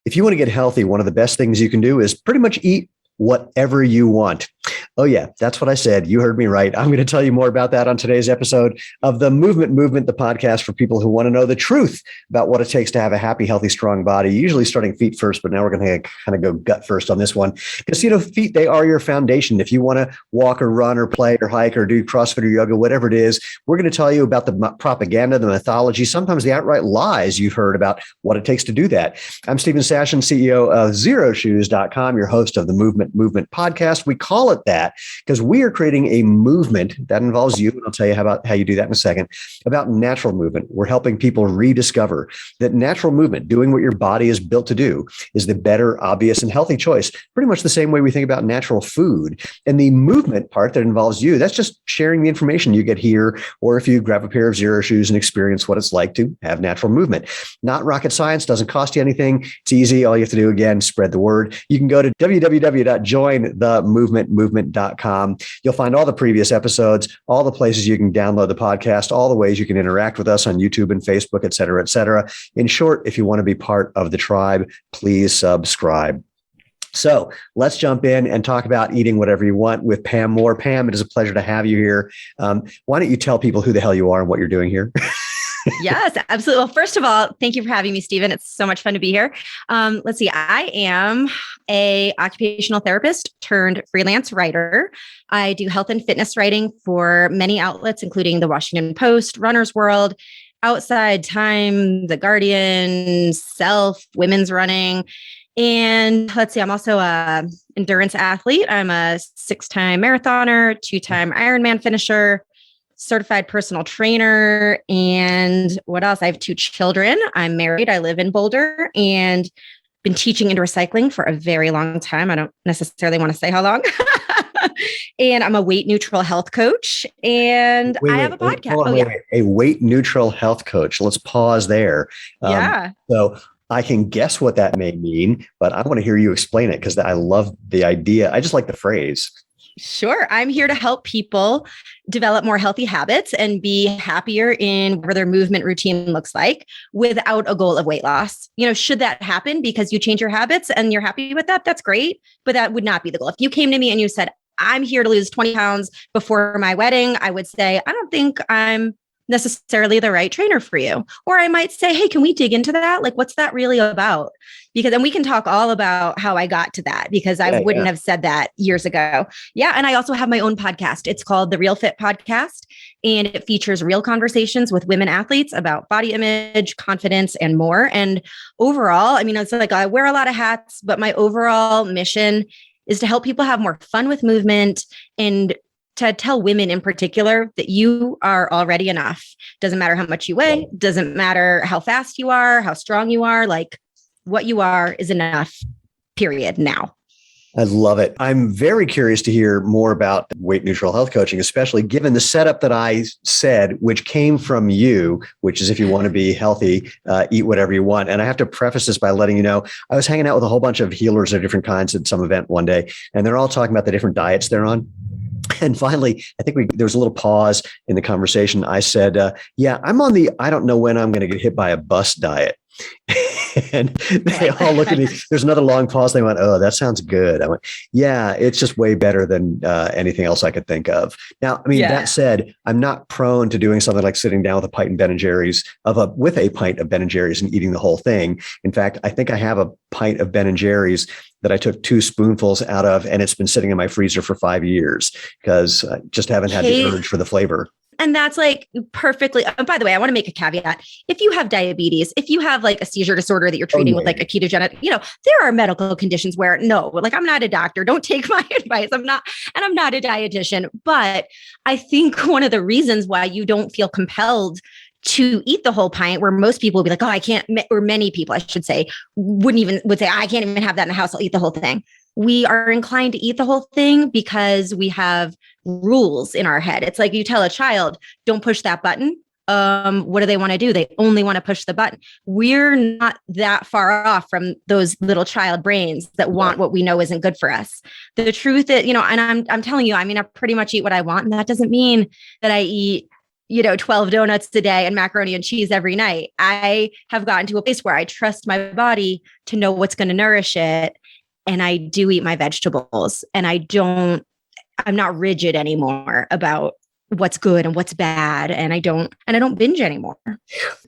If you want to get healthy, one of the best things you can do is pretty much eat whatever you want. Oh yeah, that's what I said. You heard me right. I'm going to tell you more about that on today's episode of the Movement, the podcast for people who want to know the truth about what it takes to have a happy, healthy, strong body, usually starting feet first, but now we're going to kind of go gut first on this one. Because, feet, they are your foundation. If you want to walk or run or play or hike or do CrossFit or yoga, whatever it is, we're going to tell you about the propaganda, the mythology, sometimes the outright lies you've heard about what it takes to do that. I'm Steven Sashen, CEO of ZeroShoes.com, your host of the Movement podcast. We call it that because we are creating a movement that involves you, and I'll tell you how you do that in a second, about natural movement. We're helping people rediscover that natural movement, doing what your body is built to do, is the better, obvious, and healthy choice. Pretty much the same way we think about natural food. And the movement part that involves you, that's just sharing the information you get here, or if you grab a pair of Zero Shoes and experience what it's like to have natural movement. Not rocket science, doesn't cost you anything. It's easy. All you have to do, again, spread the word. You can go to www.jointhemovement.com. You'll find all the previous episodes, all the places you can download the podcast, all the ways you can interact with us on YouTube and Facebook, et cetera, et cetera. In short, if you want to be part of the tribe, please subscribe. So let's jump in and talk about eating whatever you want with Pam Moore. Pam, it is a pleasure to have you here. Why don't you tell people who the hell you are and what you're doing here? Yes, absolutely. Well, first of all, thank you for having me, Steven. It's so much fun to be here. Let's see. I am a occupational therapist turned freelance writer. I do health and fitness writing for many outlets, including the Washington Post, Runner's World, Outside, Time, The Guardian, Self, Women's Running. And let's see, I'm also an endurance athlete. I'm a 6-time marathoner, 2-time Ironman finisher, certified personal trainer. And what else? I have 2 children. I'm married. I live in Boulder and been teaching indoor cycling for a very long time. I don't necessarily want to say how long. And I'm a weight neutral health coach. And I have a podcast. A weight neutral health coach. Let's pause there. Yeah. So I can guess what that may mean, but I want to hear you explain it because I love the idea. I just like the phrase. Sure. I'm here to help people develop more healthy habits and be happier in whatever their movement routine looks like without a goal of weight loss. Should that happen because you change your habits and you're happy with that, that's great. But that would not be the goal. If you came to me and you said, I'm here to lose 20 pounds before my wedding, I would say, I don't think I'm necessarily the right trainer for you. Or I might say, hey, can we dig into that? Like, what's that really about? Because then we can talk all about how I got to that because I wouldn't have said that years ago. Yeah. And I also have my own podcast. It's called the Real Fit Podcast. And it features real conversations with women athletes about body image, confidence, and more. And overall, it's like I wear a lot of hats, but my overall mission is to help people have more fun with movement and to tell women in particular that you are already enough. Doesn't matter how much you weigh, doesn't matter how fast you are, how strong you are, like what you are is enough, period, now. I love it. I'm very curious to hear more about weight neutral health coaching, especially given the setup that I said, which came from you, which is if you want to be healthy, eat whatever you want. And I have to preface this by letting you know, I was hanging out with a whole bunch of healers of different kinds at some event one day, and they're all talking about the different diets they're on. And finally, I think there was a little pause in the conversation. I said, yeah, I'm on the, I don't know when I'm going to get hit by a bus diet. And they all looked at me. There's another long pause. They went, oh, that sounds good. I went, yeah, it's just way better than anything else I could think of. Now, that said, I'm not prone to doing something like sitting down with a pint of Ben and Jerry's with a pint of Ben and Jerry's and eating the whole thing. In fact, I think I have a pint of Ben and Jerry's that I took 2 spoonfuls out of, and it's been sitting in my freezer for 5 years because I just haven't had the urge for the flavor. And that's like perfectly. By the way, I want to make a caveat. If you have diabetes, if you have like a seizure disorder that you're treating with like a ketogenic, there are medical conditions where I'm not a doctor. Don't take my advice. I'm not a dietitian. But I think one of the reasons why you don't feel compelled to eat the whole pint, where most people would be like, oh, I can't, or many people, I should say, would say, I can't even have that in the house. I'll eat the whole thing. We are inclined to eat the whole thing because we have rules in our head. It's like you tell a child, don't push that button. What do they want to do? They only want to push the button. We're not that far off from those little child brains that want what we know isn't good for us. The truth is, and I'm telling you, I pretty much eat what I want. And that doesn't mean that I eat 12 donuts a day and macaroni and cheese every night. I have gotten to a place where I trust my body to know what's going to nourish it. And I do eat my vegetables, and I'm not rigid anymore about what's good and what's bad. And I don't binge anymore.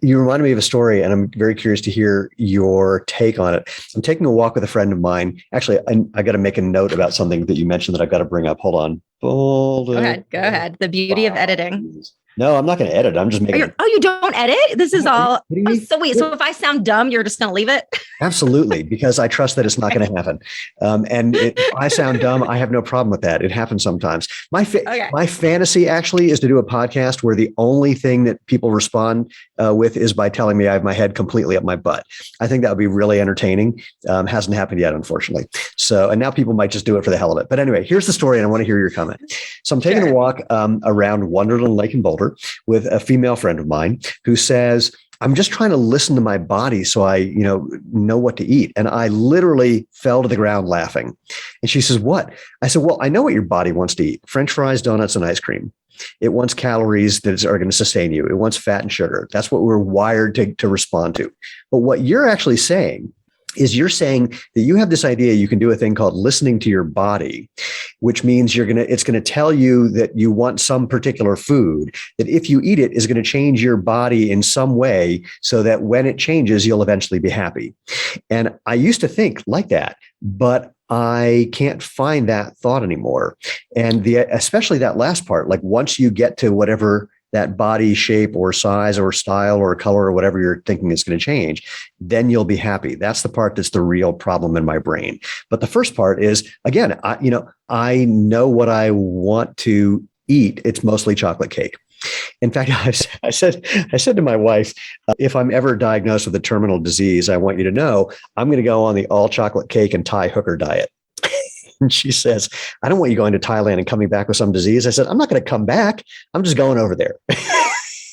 You reminded me of a story, and I'm very curious to hear your take on it. I'm taking a walk with a friend of mine. Actually, I got to make a note about something that you mentioned that I've got to bring up. Hold on. Boulder. Go ahead. The beauty of editing. No, I'm not going to edit. I'm just making. You don't edit? This is all. So wait. So if I sound dumb, you're just going to leave it? Absolutely, because I trust that it's not going to happen. And if I sound dumb, I have no problem with that. It happens sometimes. My fantasy actually is to do a podcast where the only thing that people respond with is by telling me I have my head completely up my butt. I think that would be really entertaining. Hasn't happened yet, unfortunately. So, and now people might just do it for the hell of it. But anyway, here's the story, and I want to hear your comment. So I'm taking a walk around Wonderland Lake in Boulder with a female friend of mine who says, I'm just trying to listen to my body so I, know what to eat. And I literally fell to the ground laughing. And she says, what? I said, well, I know what your body wants to eat. French fries, donuts, and ice cream. It wants calories that are going to sustain you. It wants fat and sugar. That's what we're wired to respond to. But what you're actually saying is you're saying that you have this idea you can do a thing called listening to your body, which means it's going to tell you that you want some particular food, that if you eat it is going to change your body in some way so that when it changes, you'll eventually be happy. And I used to think like that, but I can't find that thought anymore. And especially that last part, like once you get to whatever that body shape or size or style or color or whatever you're thinking is going to change, then you'll be happy. That's the part that's the real problem in my brain. But the first part is, again, I know what I want to eat. It's mostly chocolate cake. In fact, I said to my wife, if I'm ever diagnosed with a terminal disease, I want you to know I'm going to go on the all chocolate cake and Thai hooker diet. And she says, I don't want you going to Thailand and coming back with some disease. I said, I'm not going to come back. I'm just going over there.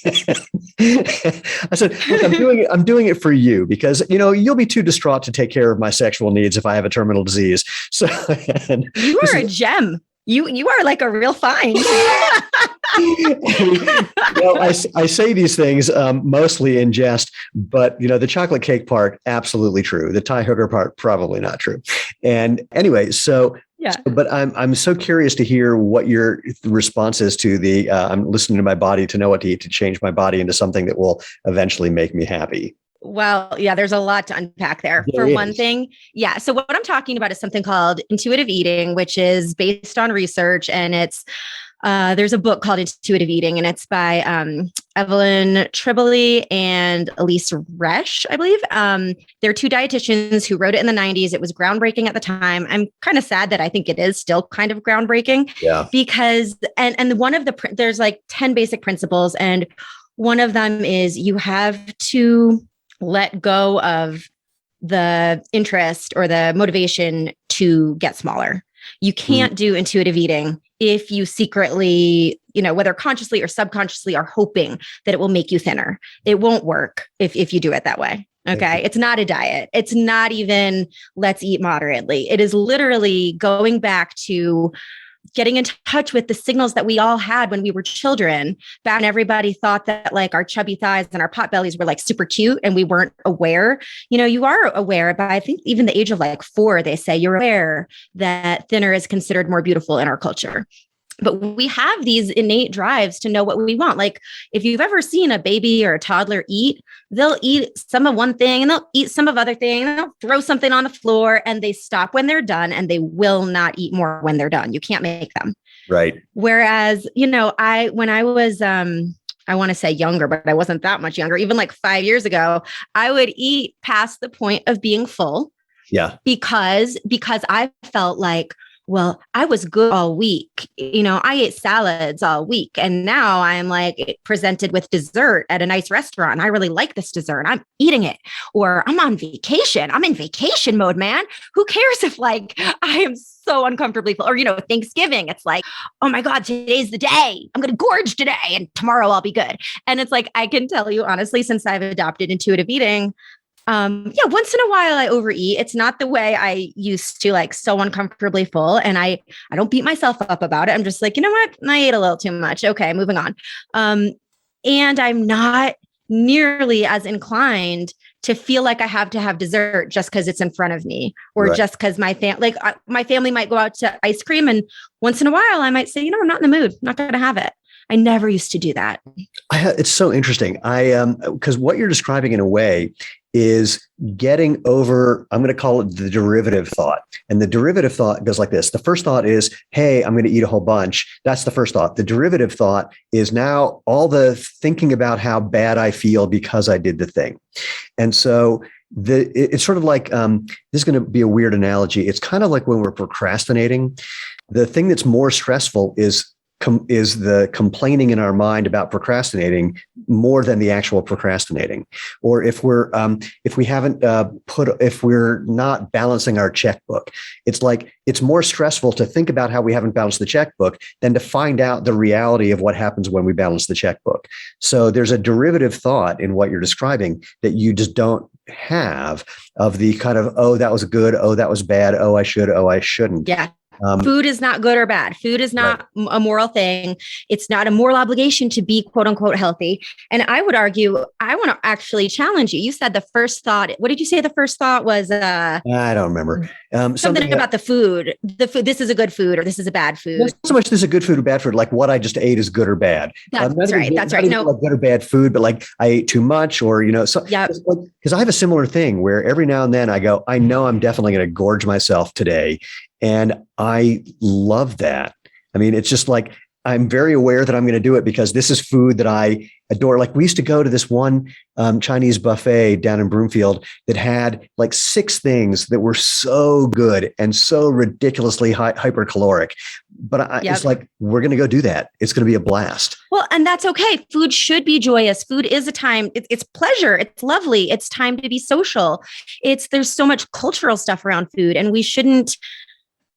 I said, look, I'm doing it for you because, you'll be too distraught to take care of my sexual needs if I have a terminal disease. So you are a gem. You are like a real find. I say these things mostly in jest, but the chocolate cake part, absolutely true. The Thai hooker part, probably not true. And anyway, but I'm so curious to hear what your response is to the I'm listening to my body to know what to eat to change my body into something that will eventually make me happy. Well, yeah, there's a lot to unpack there. For one thing, so what I'm talking about is something called intuitive eating, which is based on research, and it's there's a book called Intuitive Eating, and it's by Evelyn Tribole and Elise Resch, I believe. They're two dietitians who wrote it in the 90s. It was groundbreaking at the time. I'm kind of sad that I think it is still kind of groundbreaking. Yeah. Because and one of there's like 10 basic principles, and one of them is you have to let go of the interest or the motivation to get smaller. You can't do intuitive eating if you secretly, whether consciously or subconsciously, are hoping that it will make you thinner. It won't work if you do it that way. Okay. It's not a diet. It's not even let's eat moderately. It is literally going back to getting in touch with the signals that we all had when we were children, back when everybody thought that like our chubby thighs and our pot bellies were like super cute and we weren't aware. You are aware, but I think even the age of like 4, they say you're aware that thinner is considered more beautiful in our culture. But we have these innate drives to know what we want. Like if you've ever seen a baby or a toddler eat, they'll eat some of one thing and they'll eat some of other thing. And they'll throw something on the floor and they stop when they're done and they will not eat more when they're done. You can't make them. Right. Whereas, when I was, I want to say younger, but I wasn't that much younger, even like 5 years ago, I would eat past the point of being full. Yeah. Because I felt like, well, I was good all week. I ate salads all week. And now I'm like presented with dessert at a nice restaurant. And I really like this dessert. I'm eating it. Or I'm on vacation. I'm in vacation mode, man. Who cares if like I am so uncomfortably full? Or, Thanksgiving, it's like, oh my God, today's the day. I'm going to gorge today and tomorrow I'll be good. And it's like, I can tell you honestly, since I've adopted intuitive eating, once in a while I overeat. It's not the way I used to, like so uncomfortably full. And I don't beat myself up about it. I'm just like, you know what? I ate a little too much. Okay, moving on. And I'm not nearly as inclined to feel like I have to have dessert just because it's in front of me, or just because my family might go out to ice cream, and once in a while I might say, I'm not in the mood, I'm not going to have it. I never used to do that. It's so interesting. Because what you're describing in a way is getting over, I'm going to call it the derivative thought. And the derivative thought goes like this. The first thought is, hey, I'm going to eat a whole bunch. That's the first thought. The derivative thought is now all the thinking about how bad I feel because I did the thing. And so it's sort of like, this is going to be a weird analogy. It's kind of like when we're procrastinating. The thing that's more stressful is the complaining in our mind about procrastinating more than the actual procrastinating. Or if we're if we're not balancing our checkbook, it's like it's more stressful to think about how we haven't balanced the checkbook than to find out the reality of what happens when we balance the checkbook. So there's a derivative thought in what you're describing that you just don't have, of the kind of, oh, that was good, oh, that was bad, oh, I should, oh, I shouldn't. Yeah. Food is not good or bad. Food is not a moral thing. It's not a moral obligation to be quote unquote healthy. And I would argue, I want to actually challenge you. You said the first thought, what did you say the first thought was? I don't remember. Something about the food, this is a good food or this is a bad food. Not so much this is a good food or bad food, like what I just ate is good or bad. That's right. No, like good or bad food, but like I ate too much, or, so yeah. Because I have a similar thing where every now and then I go, I know I'm definitely going to gorge myself today. And I love that. I mean, it's just like, I'm very aware that I'm going to do it because this is food that I adore. Like we used to go to this one Chinese buffet down in Broomfield that had like 6 things that were so good and so ridiculously hypercaloric. But it's like, we're going to go do that. It's going to be a blast. Well, and that's okay. Food should be joyous. Food is a time. It's pleasure. It's lovely. It's time to be social. There's so much cultural stuff around food, and we shouldn't.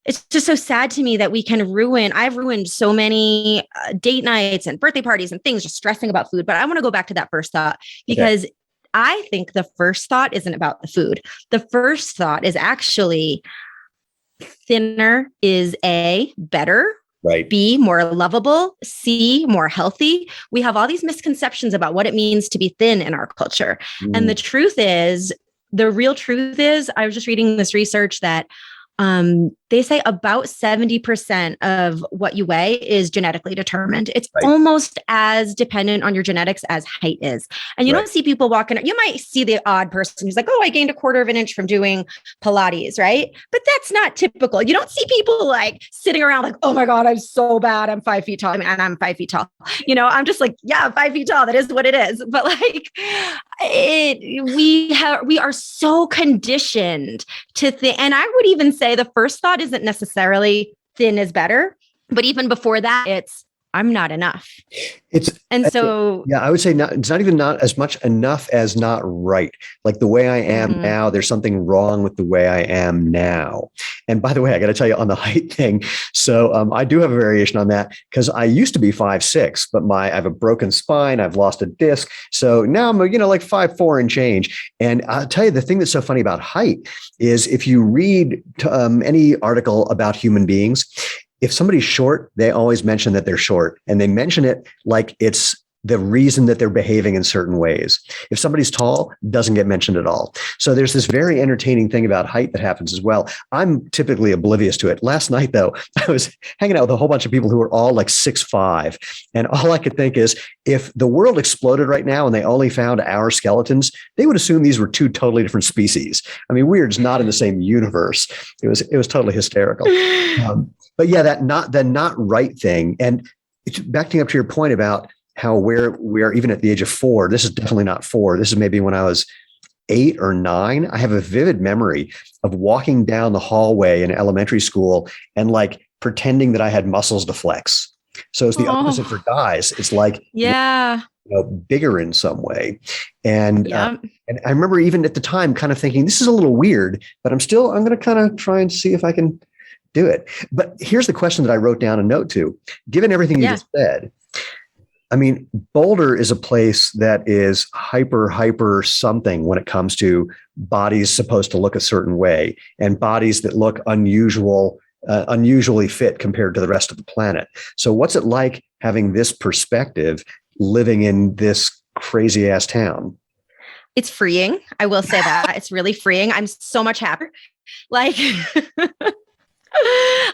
It's just so sad to me that we can I've ruined so many date nights and birthday parties and things just stressing about food. But I want to go back to that first thought, because I think the first thought isn't about the food. The first thought is actually thinner is A, better, right? B, more lovable, C, more healthy. We have all these misconceptions about what it means to be thin in our culture. And the real truth is, I was just reading this research that they say about 70% of what you weigh is genetically determined. It's almost as dependent on your genetics as height is. And you don't see people walking. You might see the odd person who's like, oh, I gained a quarter of an inch from doing Pilates, right? But that's not typical. You don't see people like sitting around like, oh my God, I'm so bad. I'm 5 feet tall. And I'm 5 feet tall. I'm just like, yeah, 5 feet tall. That is what it is. But like we are so conditioned to think. And I would even say the first thought isn't necessarily thin is better, but even before that, it's I'm not enough. I would say it's not even not as much enough as not right. Like the way I am now, there's something wrong with the way I am now. And by the way, I got to tell you on the height thing. So I do have a variation on that because I used to be 5'6", but I have a broken spine. I've lost a disc. So now I'm, like 5'4" and change. And I'll tell you, the thing that's so funny about height is if you read any article about human beings, if somebody's short, they always mention that they're short, and they mention it like it's the reason that they're behaving in certain ways. If somebody's tall, doesn't get mentioned at all. So there's this very entertaining thing about height that happens as well. I'm typically oblivious to it. Last night, though, I was hanging out with a whole bunch of people who were all like 6'5", and all I could think is, if the world exploded right now and they only found our skeletons, they would assume these were 2 totally different species. I mean, we're just not in the same universe. It was totally hysterical. But yeah, the not right thing. And backing up to your point about how where we are even at the age of 4, this is definitely not 4. This is maybe when I was 8 or 9. I have a vivid memory of walking down the hallway in elementary school and like pretending that I had muscles to flex. So it's the opposite for guys. It's like, bigger in some way. And I remember even at the time kind of thinking, this is a little weird, but I'm going to kind of try and see if I can do it. But here's the question that I wrote down a note to. Given everything you just said, I mean, Boulder is a place that is hyper something when it comes to bodies supposed to look a certain way and bodies that look unusually fit compared to the rest of the planet. So what's it like having this perspective living in this crazy ass town? It's freeing. I will say that it's really freeing. I'm so much happier. Like,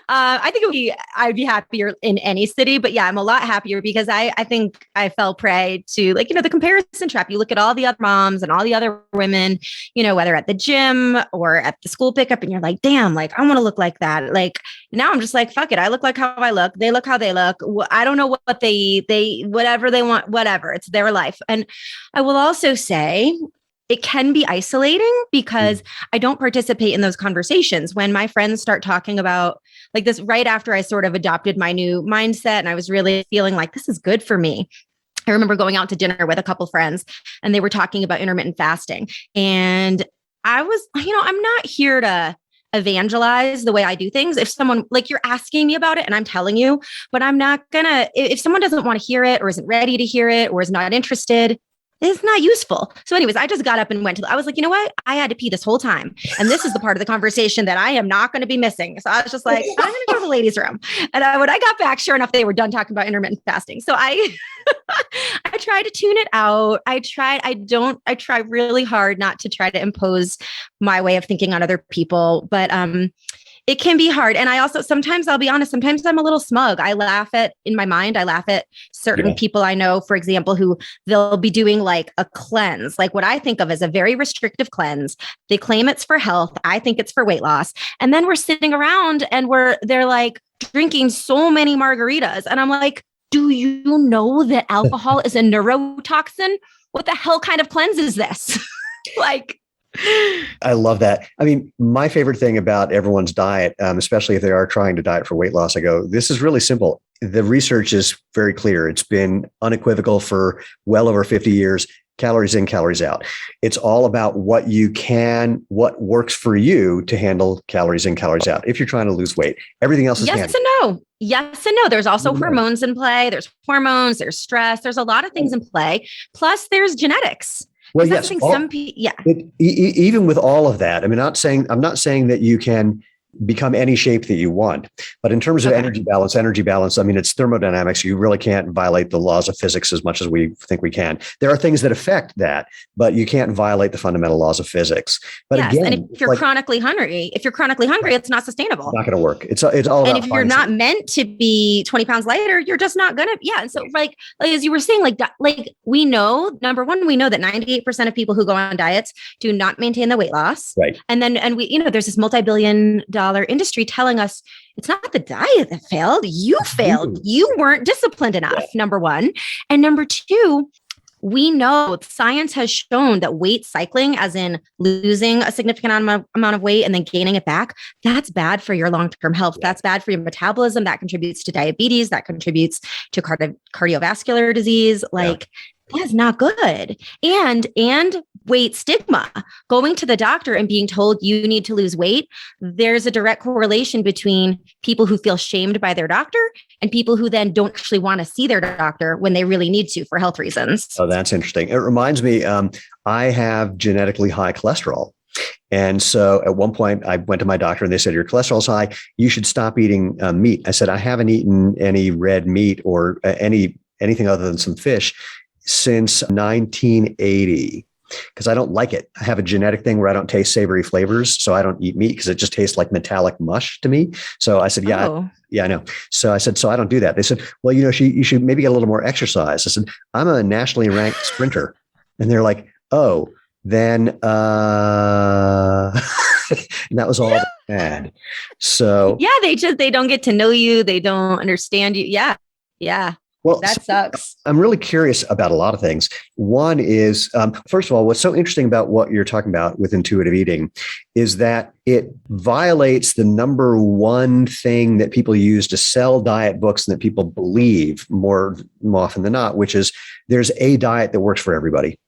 I think I'd be happier in any city, but yeah, I'm a lot happier because I think I fell prey to like, the comparison trap. You look at all the other moms and all the other women, whether at the gym or at the school pickup, and you're like, damn, like I want to look like that. Like now I'm just like, fuck it. I look like how I look. They look how they look. I don't know what they eat, whatever they want, whatever. It's their life. And I will also say, it can be isolating because I don't participate in those conversations. When my friends start talking about like this right after I sort of adopted my new mindset and I was really feeling like this is good for me. I remember going out to dinner with a couple friends and they were talking about intermittent fasting. And I was, I'm not here to evangelize the way I do things. If someone like you're asking me about it and I'm telling you, but I'm not gonna, if someone doesn't want to hear it or isn't ready to hear it or is not interested, it's not useful. So anyways, I just got up and went I was like, you know what? I had to pee this whole time. And this is the part of the conversation that I am not going to be missing. So I was just like, I'm going to go to the ladies' room. And when I got back, sure enough, they were done talking about intermittent fasting. So I try to tune it out. I try really hard not to try to impose my way of thinking on other people, but, it can be hard. And I also, sometimes I'll be honest, sometimes I'm a little smug. I laugh at certain people I know, for example, who they'll be doing like a cleanse, like what I think of as a very restrictive cleanse. They claim it's for health. I think it's for weight loss. And then we're sitting around and they're like drinking so many margaritas. And I'm like, do you know that alcohol is a neurotoxin? What the hell kind of cleanse is this? Like, I love that. I mean, my favorite thing about everyone's diet, especially if they are trying to diet for weight loss, I go, this is really simple. The research is very clear. It's been unequivocal for well over 50 years. Calories in, calories out. It's all about what works for you to handle calories in, calories out. If you're trying to lose weight, everything else is yes and no. Yes and no. There's also hormones in play. There's hormones, there's stress. There's a lot of things in play. Plus there's genetics. Well, yes. Even with all of that, I'm not saying that you can become any shape that you want, but in terms of energy balance, I mean, it's thermodynamics. You really can't violate the laws of physics as much as we think we can. There are things that affect that, but you can't violate the fundamental laws of physics. But yes, again, and if you're chronically hungry, it's not sustainable. It's not going to work. It's all about. And if you're not meant to be 20 pounds lighter, you're just not going to. Yeah. And so like as you were saying, like we know, number one, we know that 98% of people who go on diets do not maintain the weight loss. Right. And we, there's this multi-billion-dollar industry telling us it's not the diet that failed. You failed. You weren't disciplined enough, number one. And number two, we know science has shown that weight cycling, as in losing a significant amount of weight and then gaining it back, that's bad for your long-term health. That's bad for your metabolism. That contributes to diabetes. That contributes to cardiovascular disease. That's not good. And weight stigma, going to the doctor and being told you need to lose weight. There's a direct correlation between people who feel shamed by their doctor and people who then don't actually want to see their doctor when they really need to for health reasons. Oh, that's interesting. It reminds me, I have genetically high cholesterol. And so at one point I went to my doctor and they said, your cholesterol's high. You should stop eating meat. I said, I haven't eaten any red meat or anything other than some fish since 1980. Because I don't like it. I have a genetic thing where I don't taste savory flavors. So I don't eat meat because it just tastes like metallic mush to me. So I said, I know. So I said, so I don't do that. They said, well, you should maybe get a little more exercise. I said, I'm a nationally ranked sprinter. And they're like, oh, then, and that was all bad. So yeah, they don't get to know you. They don't understand you. Yeah. Yeah. Well, that sucks. I'm really curious about a lot of things. One is, first of all, what's so interesting about what you're talking about with intuitive eating is that it violates the number one thing that people use to sell diet books and that people believe more often than not, which is there's a diet that works for everybody.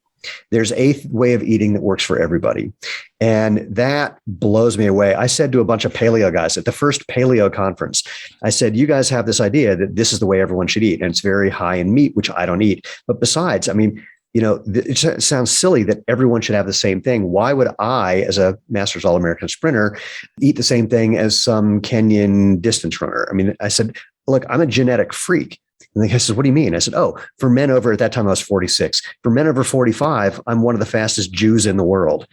There's a way of eating that works for everybody. And that blows me away. I said to a bunch of paleo guys at the first paleo conference, I said, you guys have this idea that this is the way everyone should eat. And it's very high in meat, which I don't eat. But besides, I mean, it sounds silly that everyone should have the same thing. Why would I, as a Masters All-American sprinter, eat the same thing as some Kenyan distance runner? I mean, I said, look, I'm a genetic freak. And the guy says, what do you mean? I said, oh, for men over, at that time I was 46. For men over 45, I'm one of the fastest Jews in the world.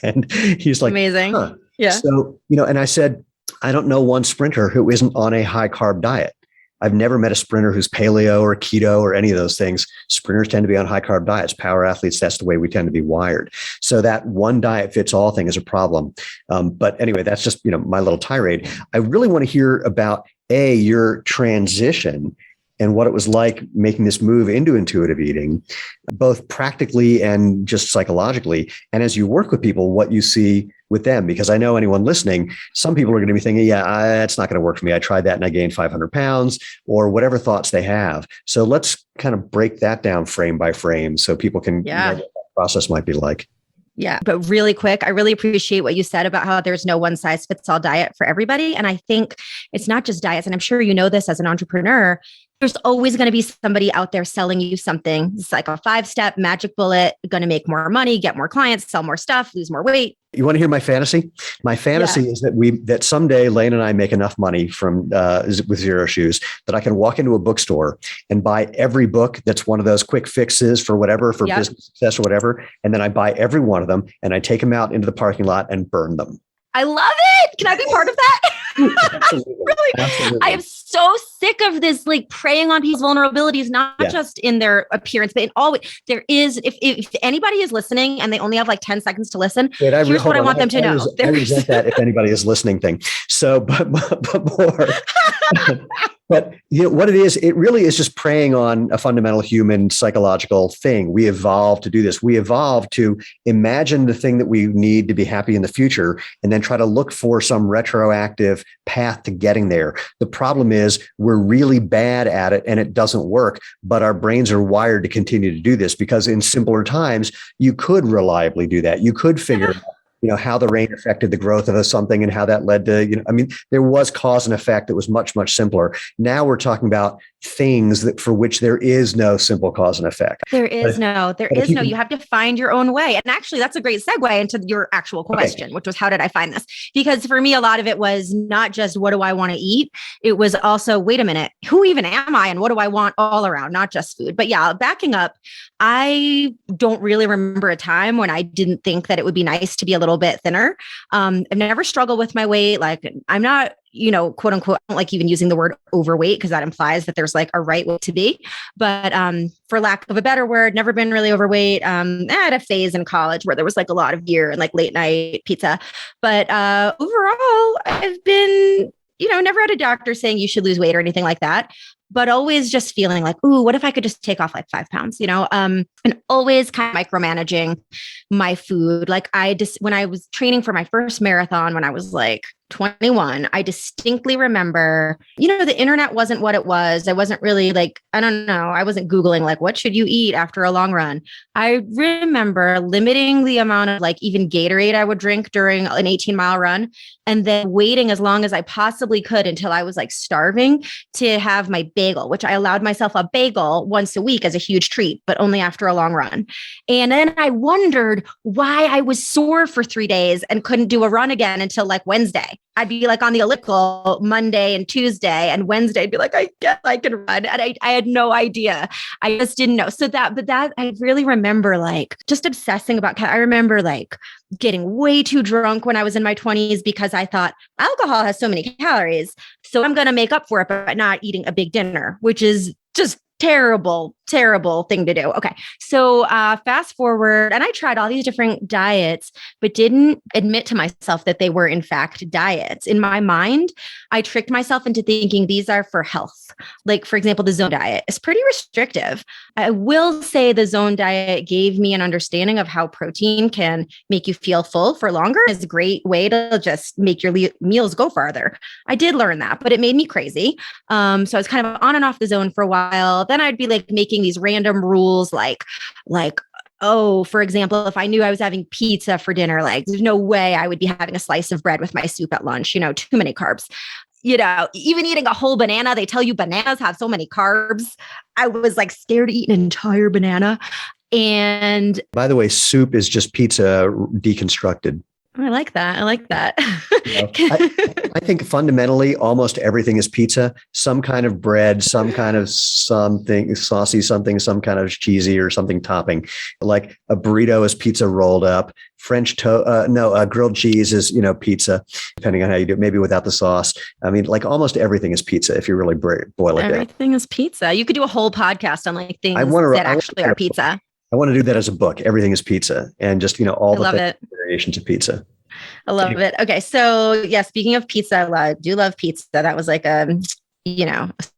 And he's like, amazing. huh. Yeah. So, and I said, I don't know one sprinter who isn't on a high carb diet. I've never met a sprinter who's paleo or keto or any of those things. Sprinters tend to be on high carb diets. Power athletes, that's the way we tend to be wired. So that one diet fits all thing is a problem. But anyway, that's just, my little tirade. I really want to hear about your transition and what it was like making this move into intuitive eating, both practically and just psychologically. And as you work with people, what you see with them, because I know anyone listening, some people are going to be thinking, it's not going to work for me. I tried that and I gained 500 pounds or whatever thoughts they have. So let's kind of break that down frame by frame so people can know what that process might be like. Yeah. But really quick, I really appreciate what you said about how there's no one size fits all diet for everybody. And I think it's not just diets. And I'm sure you know this as an entrepreneur, there's always going to be somebody out there selling you something. It's like a 5-step magic bullet, going to make more money, get more clients, sell more stuff, lose more weight. You want to hear my fantasy? My fantasy is that someday Lane and I make enough money from with Zero Shoes that I can walk into a bookstore and buy every book that's one of those quick fixes for whatever, for business success or whatever. And then I buy every one of them and I take them out into the parking lot and burn them. I love it. Can I be part of that? Absolutely. Really? Absolutely. I am so sick of this, like preying on people's vulnerabilities, not just in their appearance, but in all. There is, if anybody is listening and they only have like 10 seconds to listen, here's what I want them to know. I resent that if anybody is listening thing. So, but more. But what it is, it really is just preying on a fundamental human psychological thing. We evolved to do this. We evolved to imagine the thing that we need to be happy in the future and then try to look for some retroactive path to getting there. The problem is we're really bad at it and it doesn't work, but our brains are wired to continue to do this because in simpler times, you could reliably do that. You could figure out how the rain affected the growth of something and how that led to, there was cause and effect that was much, much simpler. Now we're talking about things that for which there is no simple cause and effect. You have to find your own way. And actually that's a great segue into your actual question, which was, how did I find this? Because for me, a lot of it was not just what do I want to eat? It was also, wait a minute, who even am I? And what do I want all around, not just food? But yeah, backing up, I don't really remember a time when I didn't think that it would be nice to be a little bit thinner. I've never struggled with my weight. Like I'm not, quote unquote, I don't like even using the word overweight because that implies that there's like a right way to be. But for lack of a better word, never been really overweight. I had a phase in college where there was like a lot of beer and like late night pizza. But overall, I've been, never had a doctor saying you should lose weight or anything like that. But always just feeling like, ooh, what if I could just take off like 5 pounds, and always kind of micromanaging my food. Like when I was training for my first marathon, when I was like 21, I distinctly remember, the internet wasn't what it was. I wasn't really like, I don't know. I wasn't Googling like, what should you eat after a long run? I remember limiting the amount of like even Gatorade I would drink during an 18-mile run and then waiting as long as I possibly could until I was like starving to have my bagel, which I allowed myself a bagel once a week as a huge treat, but only after a long run. And then I wondered why I was sore for 3 days and couldn't do a run again until like Wednesday. I'd be like on the elliptical Monday and Tuesday, and Wednesday I'd be like, I guess I can run. And I had no idea. I just didn't know. So that I really remember like just obsessing about, I remember like getting way too drunk when I was in my 20s because I thought alcohol has so many calories. So I'm going to make up for it by not eating a big dinner, which is just terrible thing to do. Okay. So fast forward, and I tried all these different diets, but didn't admit to myself that they were in fact diets. In my mind, I tricked myself into thinking these are for health. Like for example, the zone diet is pretty restrictive. I will say the zone diet gave me an understanding of how protein can make you feel full for longer. It's a great way to just make your meals go farther. I did learn that, but it made me crazy. So I was kind of on and off the zone for a while. Then I'd be like making these random rules like, oh, for example, if I knew I was having pizza for dinner, like there's no way I would be having a slice of bread with my soup at lunch, too many carbs. Even eating a whole banana, they tell you bananas have so many carbs. I was like scared to eat an entire banana. And by the way, soup is just pizza deconstructed. I like that. I like that. I think fundamentally almost everything is pizza, some kind of bread, some kind of something saucy, something, some kind of cheesy or something topping. Like a burrito is pizza rolled up. Grilled cheese is, pizza, depending on how you do it, maybe without the sauce. I mean, like almost everything is pizza if you really boil it down. Everything is pizza. You could do a whole podcast on like things that actually are pizza. I want to do that as a book. Everything is pizza, and just, all the variations of pizza. I love it. Okay. So yeah, speaking of pizza, I do love pizza. That was like a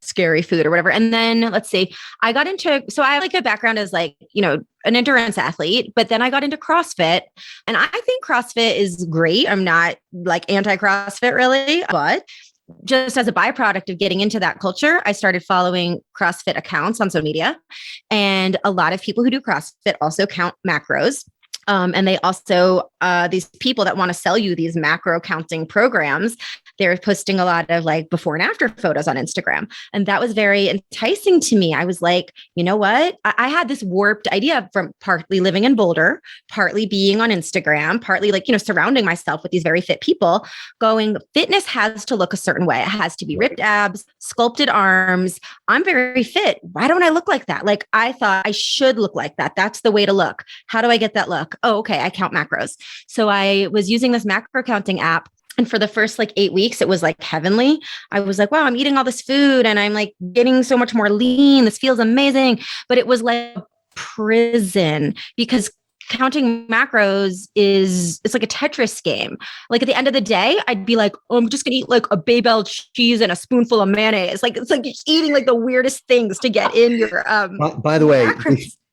scary food or whatever. And then let's see, I have like a background as like, an endurance athlete, but then I got into CrossFit, and I think CrossFit is great. I'm not like anti-CrossFit really, but just as a byproduct of getting into that culture, I started following CrossFit accounts on social media. And a lot of people who do CrossFit also count macros. And they also, these people that want to sell you these macro counting programs, they're posting a lot of like before and after photos on Instagram. And that was very enticing to me. I was like, you know what? I had this warped idea from partly living in Boulder, partly being on Instagram, partly like, surrounding myself with these very fit people, going, fitness has to look a certain way. It has to be ripped abs, sculpted arms. I'm very fit. Why don't I look like that? Like I thought I should look like that. That's the way to look. How do I get that look? Oh, okay. I count macros. So I was using this macro counting app. And for the first like 8 weeks, it was like heavenly. I was like, wow, I'm eating all this food and I'm like getting so much more lean. This feels amazing. But it was like a prison because counting macros it's like a Tetris game. Like at the end of the day, I'd be like, oh, I'm just going to eat like a Babel cheese and a spoonful of mayonnaise. Like it's like just eating like the weirdest things to get in your by the way,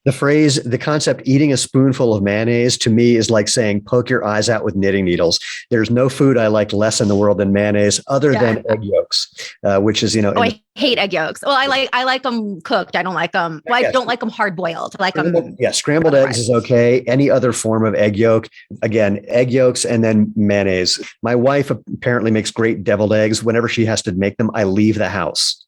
the concept eating a spoonful of mayonnaise to me is like saying poke your eyes out with knitting needles. There's no food I like less in the world than mayonnaise other than egg yolks, which is, I hate egg yolks. Well, I like them cooked. I don't like them. Well, I don't like them hard boiled. I like them. Yeah. Scrambled eggs is okay. Any other form of egg yolk, again, egg yolks and then mayonnaise. My wife apparently makes great deviled eggs. Whenever she has to make them, I leave the house.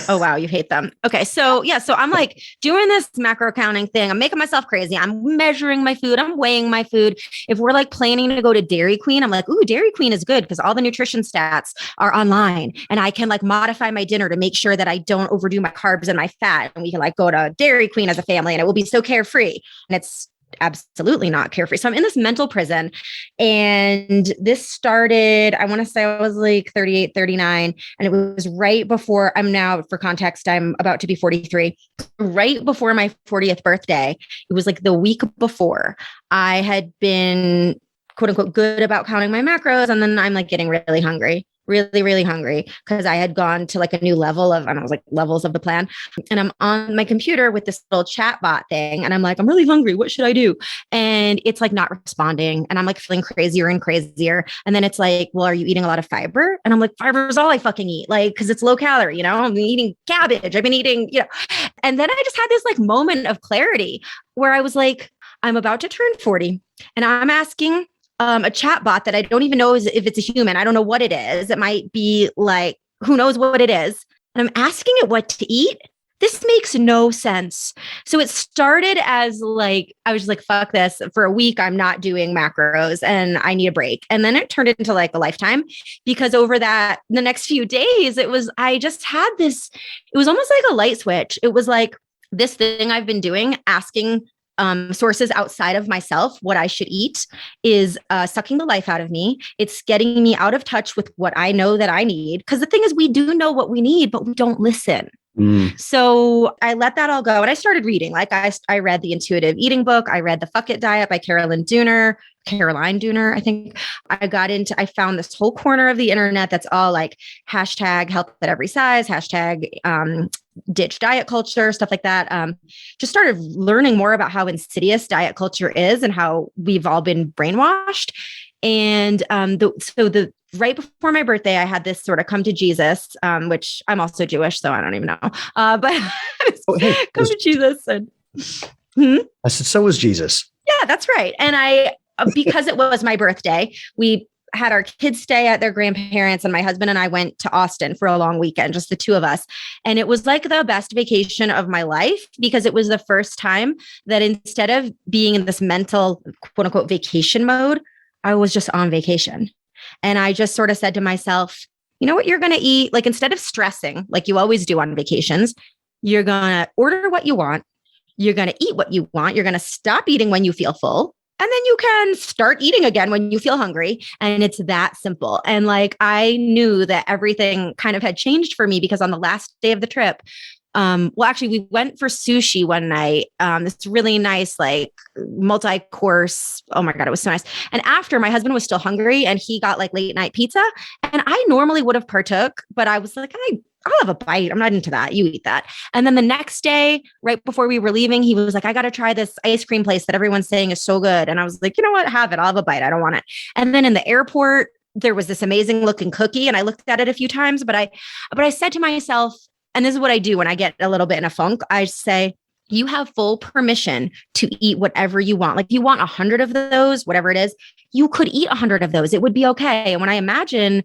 Oh, wow. You hate them. Okay. So yeah. So I'm like doing this macro counting thing. I'm making myself crazy. I'm measuring my food. I'm weighing my food. If we're like planning to go to Dairy Queen, I'm like, ooh, Dairy Queen is good because all the nutrition stats are online and I can like modify my dinner to make sure that I don't overdo my carbs and my fat. And we can like go to Dairy Queen as a family and it will be so carefree. And it's absolutely not carefree. So I'm in this mental prison, and this started, I want to say I was like 38, 39. And it was right before for context, I'm about to be 43, right before my 40th birthday. It was like the week before I had been quote unquote good about counting my macros. And then I'm like getting really hungry. Really, really hungry because I had gone to like a new level of, and I was like levels of the plan. And I'm on my computer with this little chat bot thing. And I'm like, I'm really hungry. What should I do? And it's like not responding. And I'm like feeling crazier and crazier. And then it's like, well, are you eating a lot of fiber? And I'm like, fiber is all I fucking eat. Like, cause it's low calorie, I've been eating cabbage. I've been eating, and then I just had this like moment of clarity where I was like, I'm about to turn 40 and I'm asking a chat bot that I don't even know if it's a human. I don't know what it is. It might be like, who knows what it is. And I'm asking it what to eat. This makes no sense. So it started as like, I was just like, fuck this. For a week, I'm not doing macros and I need a break. And then it turned into like a lifetime because over the next few days, it was almost like a light switch. It was like this thing I've been doing, asking sources outside of myself, what I should eat is sucking the life out of me. It's getting me out of touch with what I know that I need. Because the thing is, we do know what we need, but we don't listen. So I let that all go. And I started reading. Like I read the Intuitive Eating book. I read The Fuck It Diet by Caroline Dooner, I think. I found this whole corner of the internet that's all like hashtag health at every size, hashtag ditch diet culture, stuff like that. Just started learning more about how insidious diet culture is and how we've all been brainwashed. And right before my birthday, I had this sort of come to Jesus, which I'm also Jewish, so I don't even know. But come to Jesus. And I said, so was Jesus. Yeah, that's right. And because it was my birthday, we had our kids stay at their grandparents, and my husband and I went to Austin for a long weekend, just the two of us. And it was like the best vacation of my life because it was the first time that instead of being in this mental quote unquote vacation mode, I was just on vacation. And I just sort of said to myself, you know what you're going to eat? Like, instead of stressing, like you always do on vacations, you're going to order what you want. You're going to eat what you want. You're going to stop eating when you feel full. And then you can start eating again when you feel hungry. And it's that simple. And like, I knew that everything kind of had changed for me because on the last day of the trip, well, actually, we went for sushi one night. This really nice, like multi-course. Oh my God, it was so nice. And after, my husband was still hungry and he got like late night pizza. And I normally would have partook, but I was like, I'll have a bite. I'm not into that. You eat that. And then the next day, right before we were leaving, he was like, I got to try this ice cream place that everyone's saying is so good. And I was like, you know what? Have it. I'll have a bite. I don't want it. And then in the airport, there was this amazing looking cookie. And I looked at it a few times, but I said to myself, and this is what I do when I get a little bit in a funk, I say, you have full permission to eat whatever you want. Like, you want 100 of those, whatever it is, you could eat 100 of those. It would be okay. And when I imagine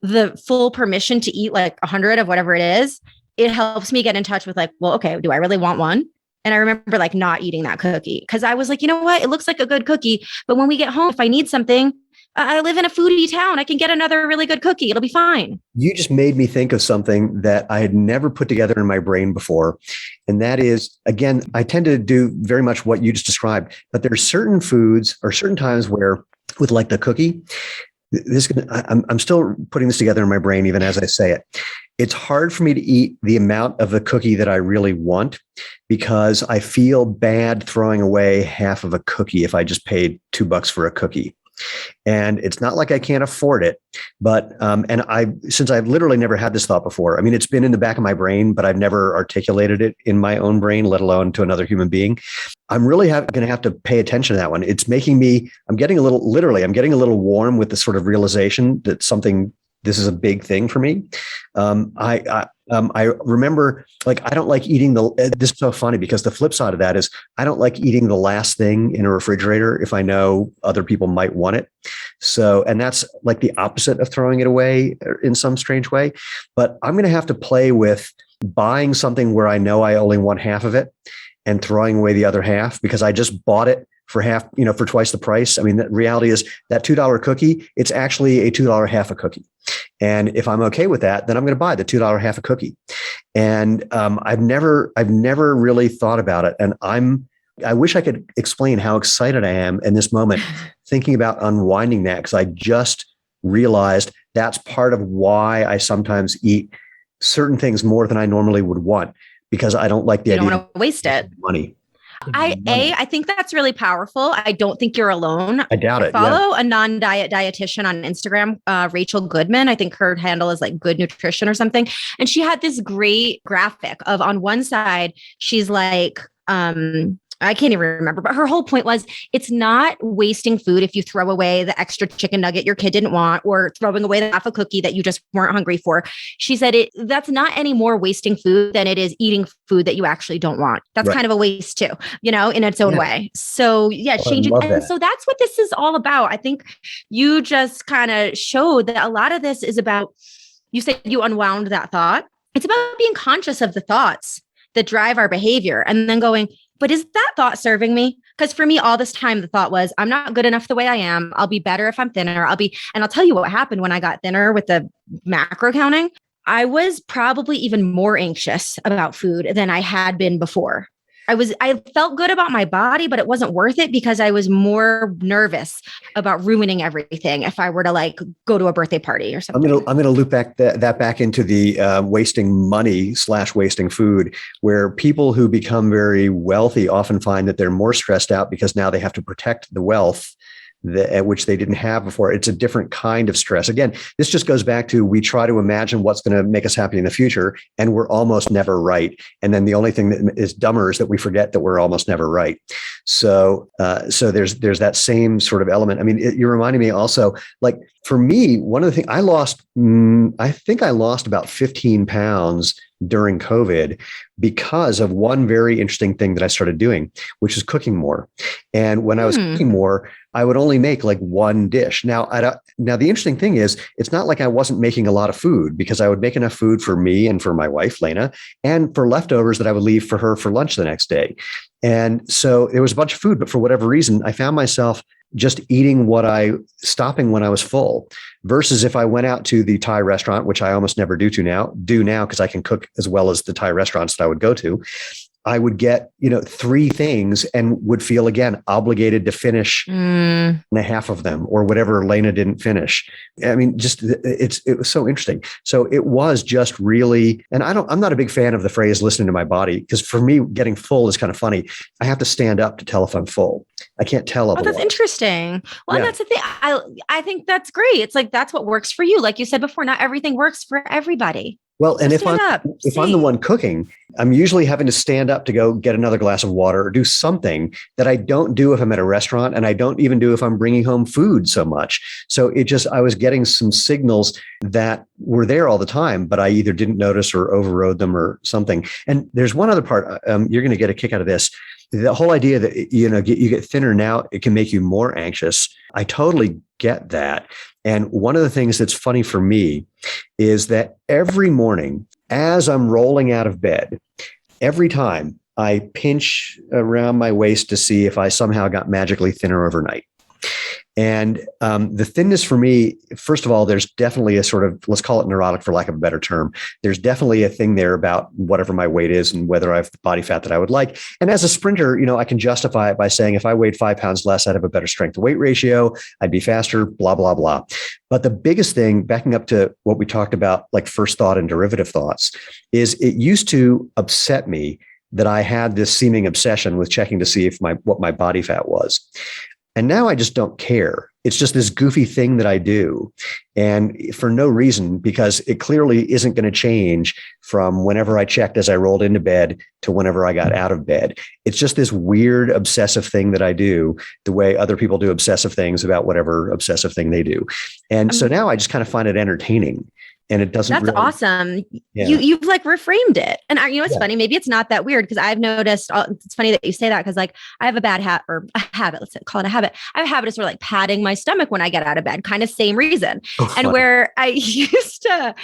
the full permission to eat like 100 of whatever it is, it helps me get in touch with like, well, okay, do I really want one? And I remember like not eating that cookie because I was like, you know what? It looks like a good cookie. But when we get home, if I need something, I live in a foodie town. I can get another really good cookie. It'll be fine. You just made me think of something that I had never put together in my brain before. And that is, again, I tend to do very much what you just described, but there's certain foods or certain times where with like the cookie, I'm still putting this together in my brain, even as I say it. It's hard for me to eat the amount of the cookie that I really want because I feel bad throwing away half of a cookie if I just paid $2 for a cookie. And it's not like I can't afford it, but, since I've literally never had this thought before, I mean, it's been in the back of my brain, but I've never articulated it in my own brain, let alone to another human being. I'm really going to have to pay attention to that one. It's making me, I'm getting a little warm with the sort of realization that this is a big thing for me. I remember, like, I don't like eating this is so funny because the flip side of that is I don't like eating the last thing in a refrigerator if I know other people might want it. So, and that's like the opposite of throwing it away in some strange way. But I'm going to have to play with buying something where I know I only want half of it and throwing away the other half because I just bought it for half, for twice the price. I mean, the reality is that $2 cookie, it's actually a $2 half a cookie. And if I'm okay with that, then I'm going to buy the $2 half a cookie. And I've never really thought about it. And I wish I could explain how excited I am in this moment, thinking about unwinding that, because I just realized that's part of why I sometimes eat certain things more than I normally would want, because I don't like the idea. You don't want to waste it. Money. I think that's really powerful. I don't think you're alone. I doubt it. Follow a non-diet dietitian on Instagram, Rachel Goodman. I think her handle is like Good Nutrition or something. And she had this great graphic of, on one side, she's like, I can't even remember, but her whole point was it's not wasting food if you throw away the extra chicken nugget your kid didn't want, or throwing away the half a cookie that you just weren't hungry for. She said that's not any more wasting food than it is eating food that you actually don't want. That's right. Kind of a waste too, in its own way. So changing. And so that's what this is all about. I think you just kind of showed that a lot of this is about, you said you unwound that thought. It's about being conscious of the thoughts that drive our behavior and then going, but is that thought serving me? Because for me, all this time, the thought was, I'm not good enough the way I am. I'll be better if I'm thinner. And I'll tell you what happened when I got thinner with the macro counting. I was probably even more anxious about food than I had been before. I felt good about my body, but it wasn't worth it because I was more nervous about ruining everything if I were to like go to a birthday party or something. I'm going to loop back that back into the wasting money / wasting food, where people who become very wealthy often find that they're more stressed out because now they have to protect the wealth which they didn't have before. It's a different kind of stress. Again, this just goes back to, we try to imagine what's going to make us happy in the future, and we're almost never right. And then the only thing that is dumber is that we forget that we're almost never right. So there's that same sort of element. I mean, you're reminding me also, like for me, one of the things I think I lost about 15 pounds during COVID because of one very interesting thing that I started doing, which is cooking more. And when I was cooking more, I would only make like one dish. Now the interesting thing is, it's not like I wasn't making a lot of food, because I would make enough food for me and for my wife, Lena, and for leftovers that I would leave for her for lunch the next day. And so there was a bunch of food, but for whatever reason, I found myself just stopping when I was full, versus if I went out to the Thai restaurant, which I almost never do now because I can cook as well as the Thai restaurants that I would go to. I would get, 3 things and would feel again obligated to finish half of them or whatever Elena didn't finish. I mean, it was so interesting. So it was just really, and I'm not a big fan of the phrase listening to my body, because for me, getting full is kind of funny. I have to stand up to tell if I'm full. I can't tell otherwise. Oh, that's interesting. Well, and that's the thing. I think that's great. It's like, that's what works for you. Like you said before, not everything works for everybody. Well, and if I'm the one cooking, I'm usually having to stand up to go get another glass of water or do something that I don't do if I'm at a restaurant, and I don't even do if I'm bringing home food so much. So I was getting some signals that were there all the time, but I either didn't notice or overrode them or something. And there's one other part, you're going to get a kick out of this. The whole idea that, you get thinner now, it can make you more anxious. I totally get that. And one of the things that's funny for me is that every morning as I'm rolling out of bed, every time I pinch around my waist to see if I somehow got magically thinner overnight. And the thinness for me, first of all, there's definitely a sort of, let's call it neurotic for lack of a better term. There's definitely a thing there about whatever my weight is and whether I have the body fat that I would like. And as a sprinter, I can justify it by saying if I weighed 5 pounds less, I'd have a better strength to weight ratio. I'd be faster, blah, blah, blah. But the biggest thing, backing up to what we talked about, like first thought and derivative thoughts, is it used to upset me that I had this seeming obsession with checking to see if what my body fat was. And now I just don't care. It's just this goofy thing that I do, and for no reason, because it clearly isn't going to change from whenever I checked as I rolled into bed to whenever I got out of bed. It's just this weird obsessive thing that I do, the way other people do obsessive things about whatever obsessive thing they do. And so now I just kind of find it entertaining. And it doesn't. That's awesome. Yeah. You've like reframed it. And it's funny. Maybe it's not that weird, because I've noticed, it's funny that you say that, because like I have a bad habit, let's call it a habit. I have a habit of sort of like patting my stomach when I get out of bed, kind of same reason. And where I used to,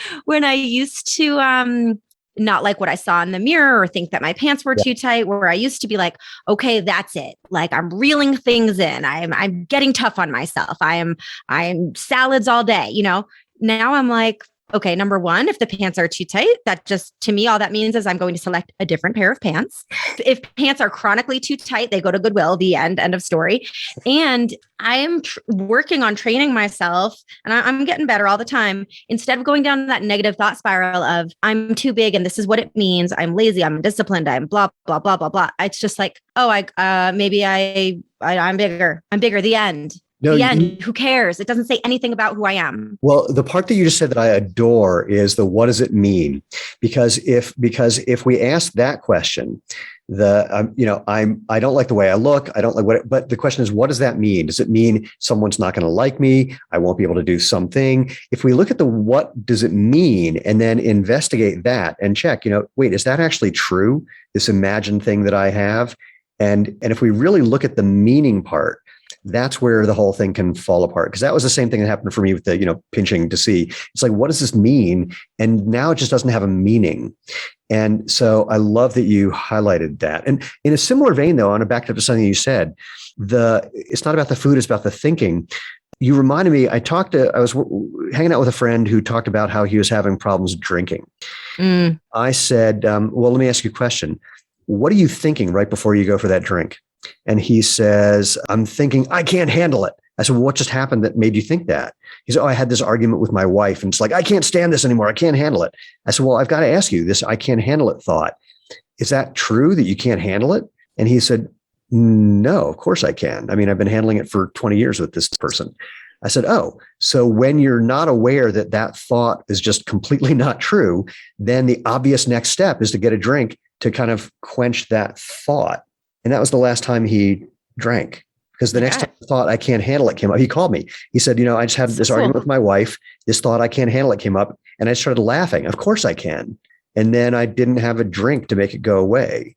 not like what I saw in the mirror or think that my pants were too tight, where I used to be like, okay, that's it. Like I'm reeling things in. I'm getting tough on myself. I'm salads all day, Now I'm like, okay, number one, if the pants are too tight, that just, to me, all that means is I'm going to select a different pair of pants. If pants are chronically too tight, they go to Goodwill, the end of story. And I am working on training myself, and I'm getting better all the time. Instead of going down that negative thought spiral of I'm too big and this is what it means, I'm lazy, I'm undisciplined, I'm blah, blah, blah, blah, blah. It's just like, I'm bigger. I'm bigger, the end. No, who cares? It doesn't say anything about who I am. Well, the part that you just said that I adore is the what does it mean? Because if we ask that question, I don't like the way I look. I don't like but the question is, what does that mean? Does it mean someone's not going to like me? I won't be able to do something. If we look at the what does it mean and then investigate that and check, wait, is that actually true? This imagined thing that I have? And if we really look at the meaning part, that's where the whole thing can fall apart. Because that was the same thing that happened for me with the, pinching to see. It's like, what does this mean? And now it just doesn't have a meaning. And so I love that you highlighted that. And in a similar vein, though, on a back up to something you said, it's not about the food, it's about the thinking. You reminded me, I was hanging out with a friend who talked about how he was having problems drinking. I said, well, let me ask you a question. What are you thinking right before you go for that drink? And he says, I'm thinking, I can't handle it. I said, well, what just happened that made you think that? He said, I had this argument with my wife, and it's like, I can't stand this anymore. I can't handle it. I said, well, I've got to ask you this, I can't handle it thought. Is that true that you can't handle it? And he said, no, of course I can. I mean, I've been handling it for 20 years with this person. I said, oh, so when you're not aware that that thought is just completely not true, then the obvious next step is to get a drink to kind of quench that thought. And that was the last time he drank, because the next time the thought I can't handle it came up, he called me. He said, I just had this argument with my wife. This thought I can't handle it came up, and I started laughing. Of course I can. And then I didn't have a drink to make it go away.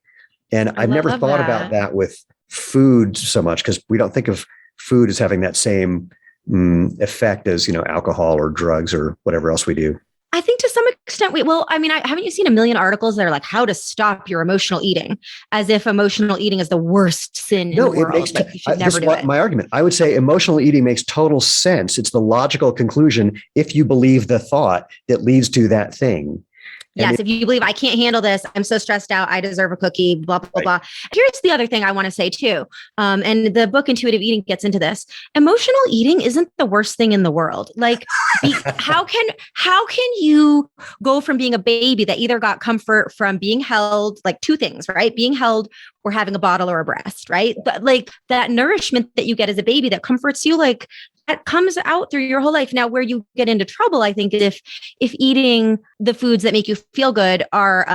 And I've never thought about that with food so much, because we don't think of food as having that same effect as, alcohol or drugs or whatever else we do. I think to some extent, haven't you seen a million articles that are like how to stop your emotional eating, as if emotional eating is the worst sin in the world? You should never do it. My argument. I would say emotional eating makes total sense. It's the logical conclusion if you believe the thought that leads to that thing. Yes, if you believe I can't handle this, I'm so stressed out, I deserve a cookie, blah, blah, blah. Here's the other thing I want to say too. And the book Intuitive Eating gets into this. Emotional eating isn't the worst thing in the world. Like, how can you go from being a baby that either got comfort from being held, like two things, right? Being held or having a bottle or a breast, right? But like that nourishment that you get as a baby that comforts you, like that comes out through your whole life. Now, where you get into trouble, I think, if eating the foods that make you feel good are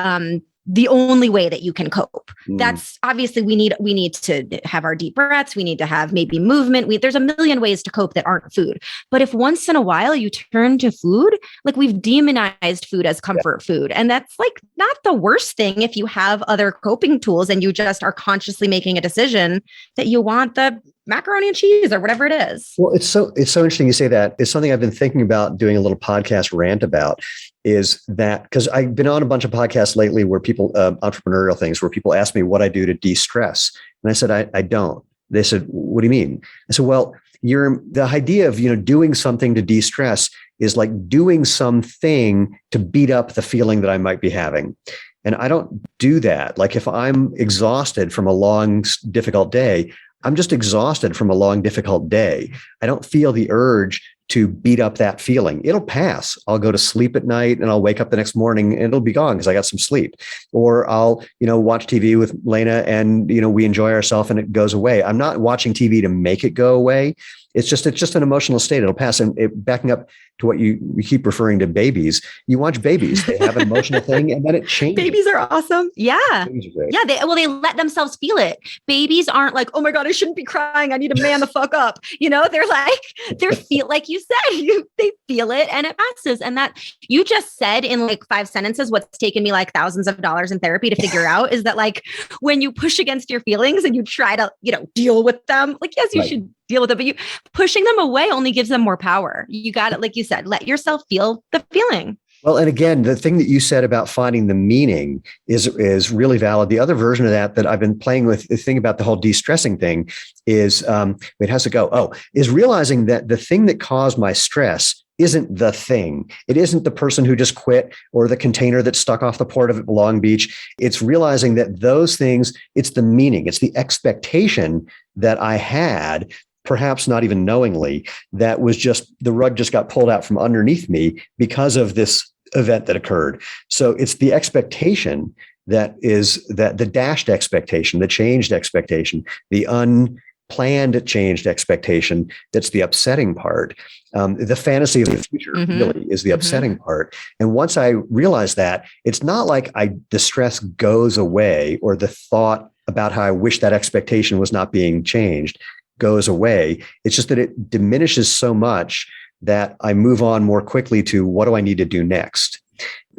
the only way that you can cope. That's obviously we need to have our deep breaths. We need to have maybe movement. There's a million ways to cope that aren't food. But if once in a while you turn to food, like we've demonized food as comfort food. And that's like not the worst thing if you have other coping tools and you just are consciously making a decision that you want the macaroni and cheese or whatever it is. Well, it's so interesting you say that. It's something I've been thinking about doing a little podcast rant about, is that because I've been on a bunch of podcasts lately where people, entrepreneurial things, where people ask me what I do to de-stress. And I said, I don't. They said, what do you mean? I said, well, the idea of, doing something to de-stress is like doing something to beat up the feeling that I might be having. And I don't do that. Like if I'm exhausted from a long, difficult day, I'm just exhausted from a long, difficult day. I don't feel the urge to beat up that feeling. It'll pass. I'll go to sleep at night and I'll wake up the next morning and it'll be gone because I got some sleep. Or I'll, watch TV with Lena and, we enjoy ourselves and it goes away. I'm not watching TV to make it go away. It's just an emotional state. It'll pass. And backing up to what you keep referring to babies, you watch babies, they have an emotional thing and then it changes. Babies are awesome. Yeah. Yeah. They let themselves feel it. Babies aren't like, oh my God, I shouldn't be crying. I need to man the fuck up. They're feel like you said, they feel it and it passes. And that you just said in like 5 sentences, what's taken me like thousands of dollars in therapy to figure out is that like when you push against your feelings and you try to, deal with them, like, yes, you should deal with it, but pushing them away only gives them more power. You got it. Like you said, let yourself feel the feeling. Well, and again, the thing that you said about finding the meaning is really valid. The other version of that I've been playing with, the thing about the whole de-stressing thing is, it has to go. Is realizing that the thing that caused my stress isn't the thing. It isn't the person who just quit or the container that's stuck off the port of Long Beach. It's realizing that those things, it's the meaning, it's the expectation that I had, perhaps not even knowingly, that was just the rug just got pulled out from underneath me because of this event that occurred. So it's the expectation that the dashed expectation, the changed expectation, the unplanned changed expectation that's the upsetting part. The fantasy of the future really is the upsetting part. And once I realized that, it's not like the stress goes away or the thought about how I wish that expectation was not being changed goes away. It's just that it diminishes so much that I move on more quickly to what do I need to do next?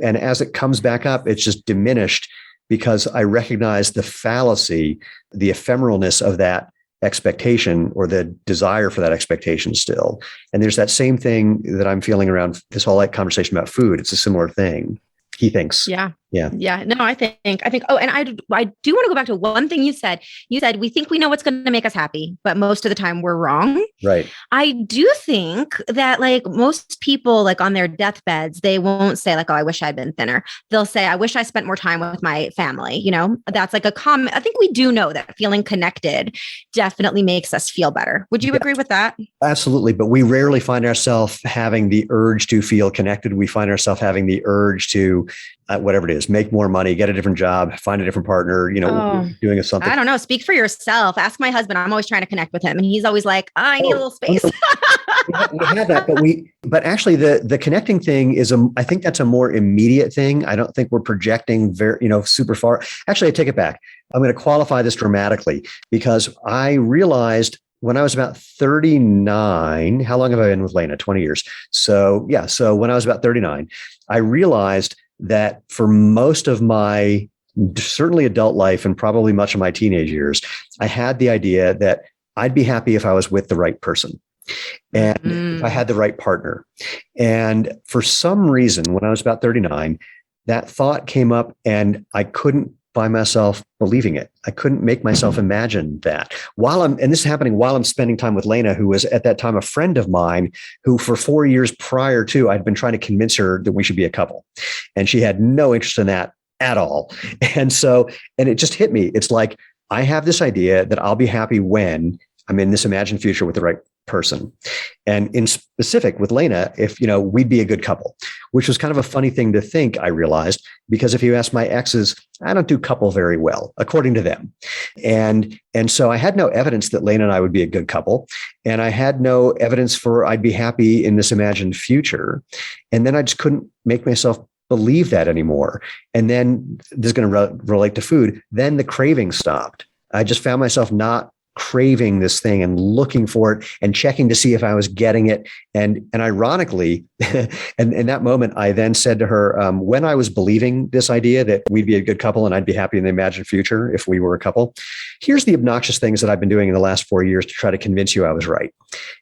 And as it comes back up, it's just diminished because I recognize the fallacy, the ephemeralness of that expectation or the desire for that expectation still. And there's that same thing that I'm feeling around this whole conversation about food. It's a similar thing. He thinks. Yeah. No, I think, oh, and I do want to go back to one thing you said. You said, we think we know what's going to make us happy, but most of the time we're wrong. Right. I do think that like most people, like on their deathbeds, they won't say like, oh, I wish I'd been thinner. They'll say, I wish I spent more time with my family. That's like a common, I think we do know that feeling connected definitely makes us feel better. Would you agree with that? Absolutely. But we rarely find ourselves having the urge to feel connected. We find ourselves having the urge to whatever it is, make more money, get a different job, find a different partner, doing something. I don't know. Speak for yourself. Ask my husband. I'm always trying to connect with him. And he's always like, I need a little space. We have that, but actually the connecting thing is, I think that's a more immediate thing. I don't think we're projecting very, super far. Actually, I take it back. I'm going to qualify this dramatically because I realized when I was about 39, how long have I been with Lena? 20 years. So when I was about 39, I realized that for most of my certainly adult life and probably much of my teenage years, I had the idea that I'd be happy if I was with the right person. and if I had the right partner. And for some reason, when I was about 39, that thought came up and I couldn't find myself believing it. I couldn't make myself imagine that and this is happening while I'm spending time with Lena, who was at that time a friend of mine, who for 4 years prior to, I'd been trying to convince her that we should be a couple. And she had no interest in that at all. And it just hit me. It's like, I have this idea that I'll be happy when I'm in this imagined future with the right person. And in specific with Lena, if, we'd be a good couple, which was kind of a funny thing to think, I realized, because if you ask my exes, I don't do couple very well, according to them. And so I had no evidence that Lena and I would be a good couple. And I had no evidence for I'd be happy in this imagined future. And then I just couldn't make myself believe that anymore. And then this is going to relate to food. Then the craving stopped. I just found myself not craving this thing and looking for it and checking to see if I was getting it. And ironically, and in that moment, I then said to her, when I was believing this idea that we'd be a good couple and I'd be happy in the imagined future if we were a couple, here's the obnoxious things that I've been doing in the last 4 years to try to convince you I was right.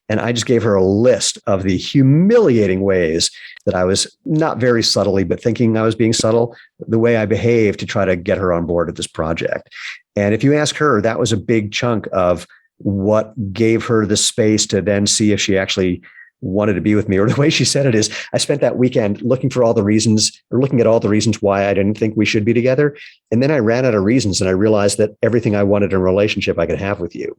And I just gave her a list of the humiliating ways that I was, not very subtly, but thinking I was being subtle, the way I behaved to try to get her on board with this project. And if you ask her, that was a big chunk of what gave her the space to then see if she actually wanted to be with me. Or the way she said it is, I spent that weekend looking at all the reasons why I didn't think we should be together. And then I ran out of reasons and I realized that everything I wanted in a relationship I could have with you.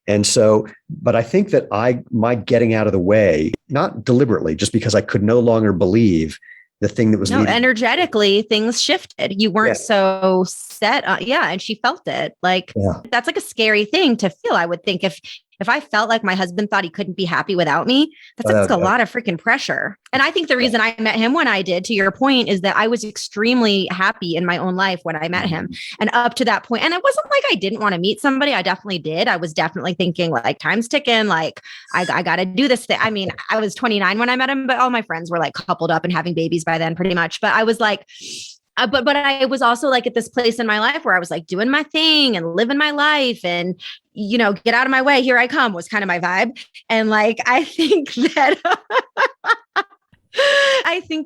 And so, but I think that my getting out of the way, not deliberately, just because I could no longer believe the thing that was energetically things shifted. You weren't so set on, and she felt it. Like that's like a scary thing to feel. I would think if I felt like my husband thought he couldn't be happy without me, that's a lot of freaking pressure. And I think the reason I met him when I did, to your point, is that I was extremely happy in my own life when I met him. And up to that point, and it wasn't like I didn't want to meet somebody. I definitely did. I was definitely thinking like time's ticking, like I got to do this thing. I mean, I was 29 when I met him, but all my friends were like coupled up and having babies by then pretty much. But I was like, but I was also like at this place in my life where I was like doing my thing and living my life and, get out of my way. Here I come was kind of my vibe. And like, I think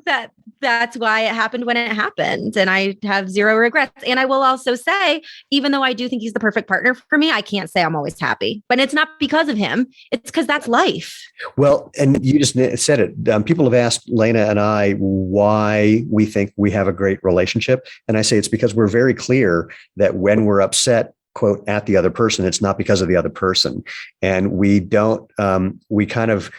that that's why it happened when it happened. And I have zero regrets. And I will also say, even though I do think he's the perfect partner for me, I can't say I'm always happy, but it's not because of him. It's because that's life. Well, and you just said it. People have asked Lena and I why we think we have a great relationship. And I say it's because we're very clear that when we're upset, quote, at the other person, it's not because of the other person. And we don't, we kind of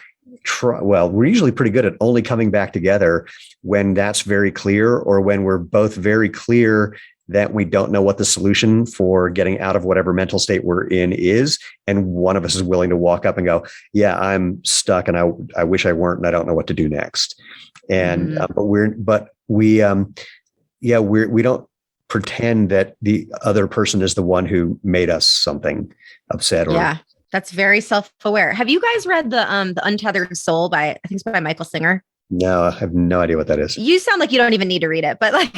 we're usually pretty good at only coming back together when that's very clear, or when we're both very clear that we don't know what the solution for getting out of whatever mental state we're in is. And one of us is willing to walk up and go, yeah, I'm stuck and I wish I weren't, and I don't know what to do next. And, we don't pretend that the other person is the one who made us something upset. That's very self-aware. Have you guys read the Untethered Soul I think it's by Michael Singer? No, I have no idea what that is. You sound like you don't even need to read it, but like,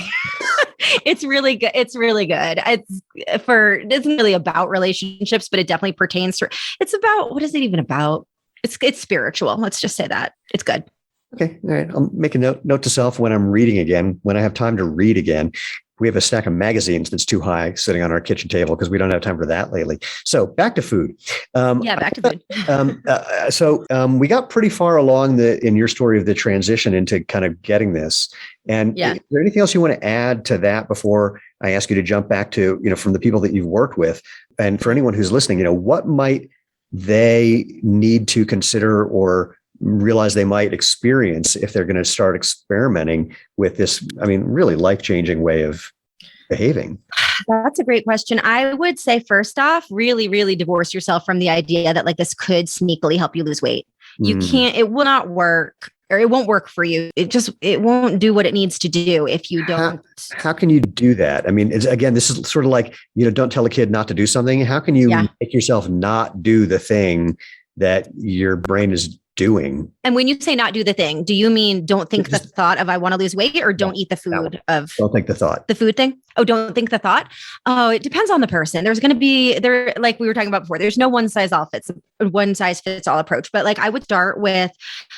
it's really good. It's really good. It isn't really about relationships, but it definitely pertains to, it's about, what is it even about? It's spiritual. Let's just say that it's good. Okay. All right. I'll make a note to self when I'm reading again, when I have time to read again. We have a stack of magazines that's too high sitting on our kitchen table because we don't have time for that lately. So back to food. Back to food. So we got pretty far along in your story of the transition into kind of getting this. And is there anything else you want to add to that before I ask you to jump back to, from the people that you've worked with? And for anyone who's listening, what might they need to consider or realize they might experience if they're going to start experimenting with this, really life-changing way of behaving? That's a great question. I would say, first off, really, really divorce yourself from the idea that like this could sneakily help you lose weight. You can't, it will not work, or it won't work for you. It won't do what it needs to do if you don't. How can you do that? Again, this is sort of like, don't tell a kid not to do something. How can you make yourself not do the thing that your brain is doing? And when you say not do the thing, do you mean don't think the thought of I want to lose weight, or don't eat the food of? Don't think the thought. The food thing? Oh, don't think the thought? Oh, it depends on the person. There's going to be, like we were talking about before, there's no one size all fits one size fits all approach, but like I would start with,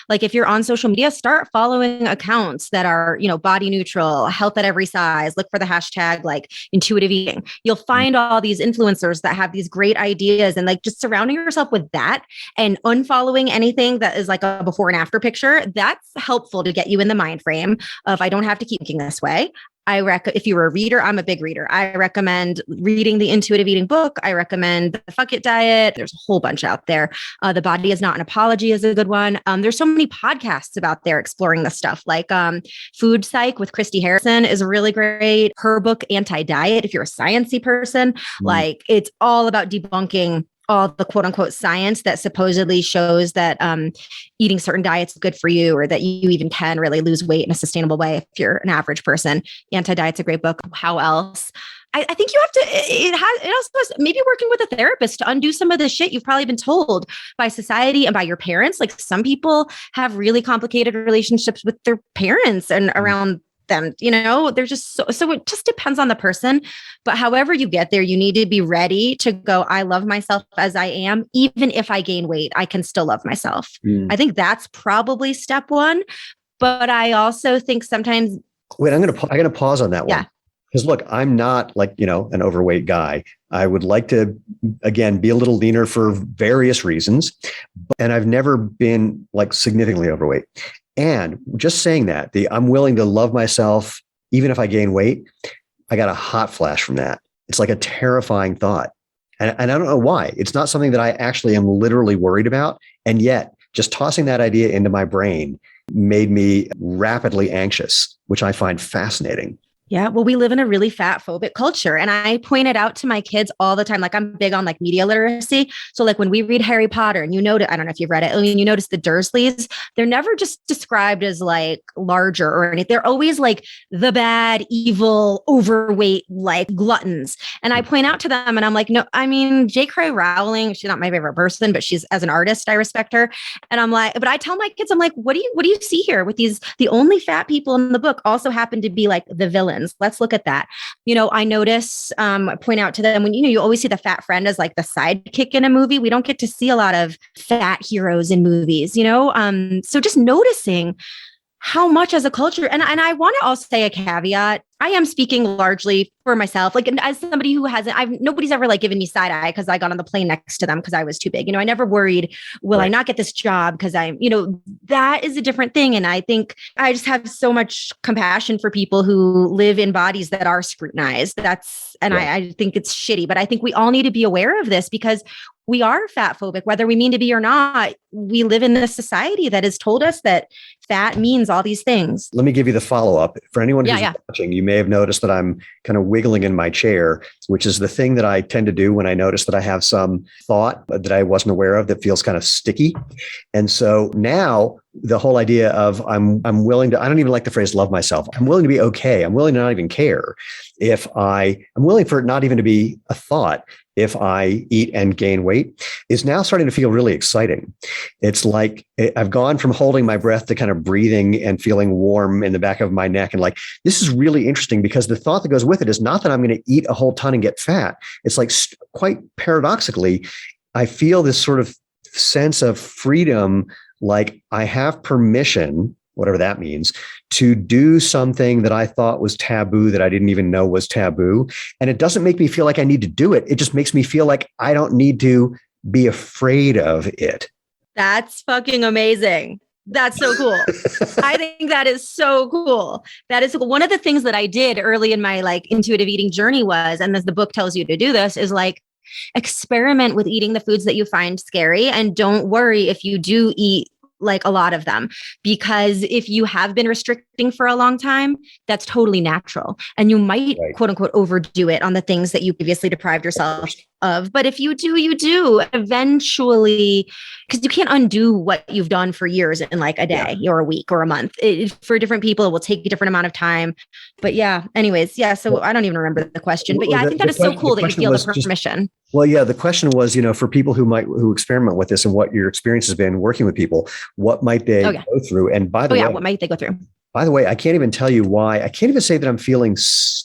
like, if you're on social media, start following accounts that are, body neutral, health at every size. Look for the hashtag like intuitive eating. You'll find all these influencers that have these great ideas, and like just surrounding yourself with that and unfollowing anything that is like a before and after picture. That's helpful to get you in the mind frame of, I don't have to keep thinking this way. If you were a reader, I'm a big reader. I recommend reading the intuitive eating book. I recommend the Fuck It diet. There's a whole bunch out there. The Body Is Not an Apology is a good one. There's so many podcasts about there exploring this stuff, like Food Psych with Christy Harrison is really great. Her book, Anti-Diet, if you're a sciencey person, like it's all about debunking all the quote unquote science that supposedly shows that eating certain diets is good for you, or that you even can really lose weight in a sustainable way if you're an average person. Anti-Diet's a great book. How else? I think you have to, it also has maybe working with a therapist to undo some of the shit you've probably been told by society and by your parents. Like some people have really complicated relationships with their parents and around them, they're just so it just depends on the person. But however you get there, you need to be ready to go, I love myself as I am. Even if I gain weight, I can still love myself. I think that's probably step one. But I also think sometimes. Wait, I'm going to pause on that one. Yeah. Because look, I'm not like, an overweight guy. I would like to, again, be a little leaner for various reasons. And I've never been like significantly overweight. And just saying that, I'm willing to love myself, even if I gain weight, I got a hot flash from that. It's like a terrifying thought. And I don't know why. It's not something that I actually am literally worried about. And yet just tossing that idea into my brain made me rapidly anxious, which I find fascinating. Yeah. Well, we live in a really fat phobic culture. And I point it out to my kids all the time. Like I'm big on like media literacy. So like when we read Harry Potter and I don't know if you've read it, you notice the Dursleys, they're never just described as like larger or anything. They're always like the bad, evil, overweight, like gluttons. And I point out to them and I'm like, no, I mean, J.K. Rowling, she's not my favorite person, but she's, as an artist, I respect her. And I'm like, but I tell my kids, I'm like, what do you see here with these? The only fat people in the book also happen to be like the villains. Let's look at that. I notice, point out to them when, you always see the fat friend as like the sidekick in a movie. We don't get to see a lot of fat heroes in movies, so just noticing how much as a culture, and I want to also say a caveat. I am speaking largely for myself, like as somebody who nobody's ever like given me side eye because I got on the plane next to them because I was too big. I never worried, will I not get this job? Because that is a different thing. And I think I just have so much compassion for people who live in bodies that are scrutinized. I think it's shitty, but I think we all need to be aware of this because we are fat phobic, whether we mean to be or not. We live in this society that has told us that fat means all these things. Let me give you the follow-up. For anyone who's watching, you may have noticed that I'm kind of wiggling in my chair, which is the thing that I tend to do when I notice that I have some thought that I wasn't aware of that feels kind of sticky. And so now the whole idea of I'm willing to, I don't even like the phrase love myself. I'm willing to be okay. I'm willing to not even care I'm willing for it not even to be a thought if I eat and gain weight, is now starting to feel really exciting. It's like I've gone from holding my breath to kind of breathing and feeling warm in the back of my neck. And like, this is really interesting because the thought that goes with it is not that I'm going to eat a whole ton and get fat. It's like quite paradoxically, I feel this sort of sense of freedom, like I have permission, whatever that means, to do something that I thought was taboo that I didn't even know was taboo. And it doesn't make me feel like I need to do it. It just makes me feel like I don't need to be afraid of it. That's fucking amazing. That's so cool. I think that is so cool. That is one of the things that I did early in my like intuitive eating journey was, and as the book tells you to do this, is like experiment with eating the foods that you find scary. And don't worry if you do eat like a lot of them, because if you have been restricting for a long time, that's totally natural. And you might quote unquote overdo it on the things that you previously deprived yourself of. But if you do, you do eventually, because you can't undo what you've done for years in like a day or a week or a month. For different people, it will take a different amount of time. But anyways. So I don't even remember the question, but I think that is so cool that you feel the permission. The question was, for people who experiment with this and what your experience has been working with people, what might they go through? And by the way, what might they go through? By the way, I can't even tell you why. I can't even say that I'm feeling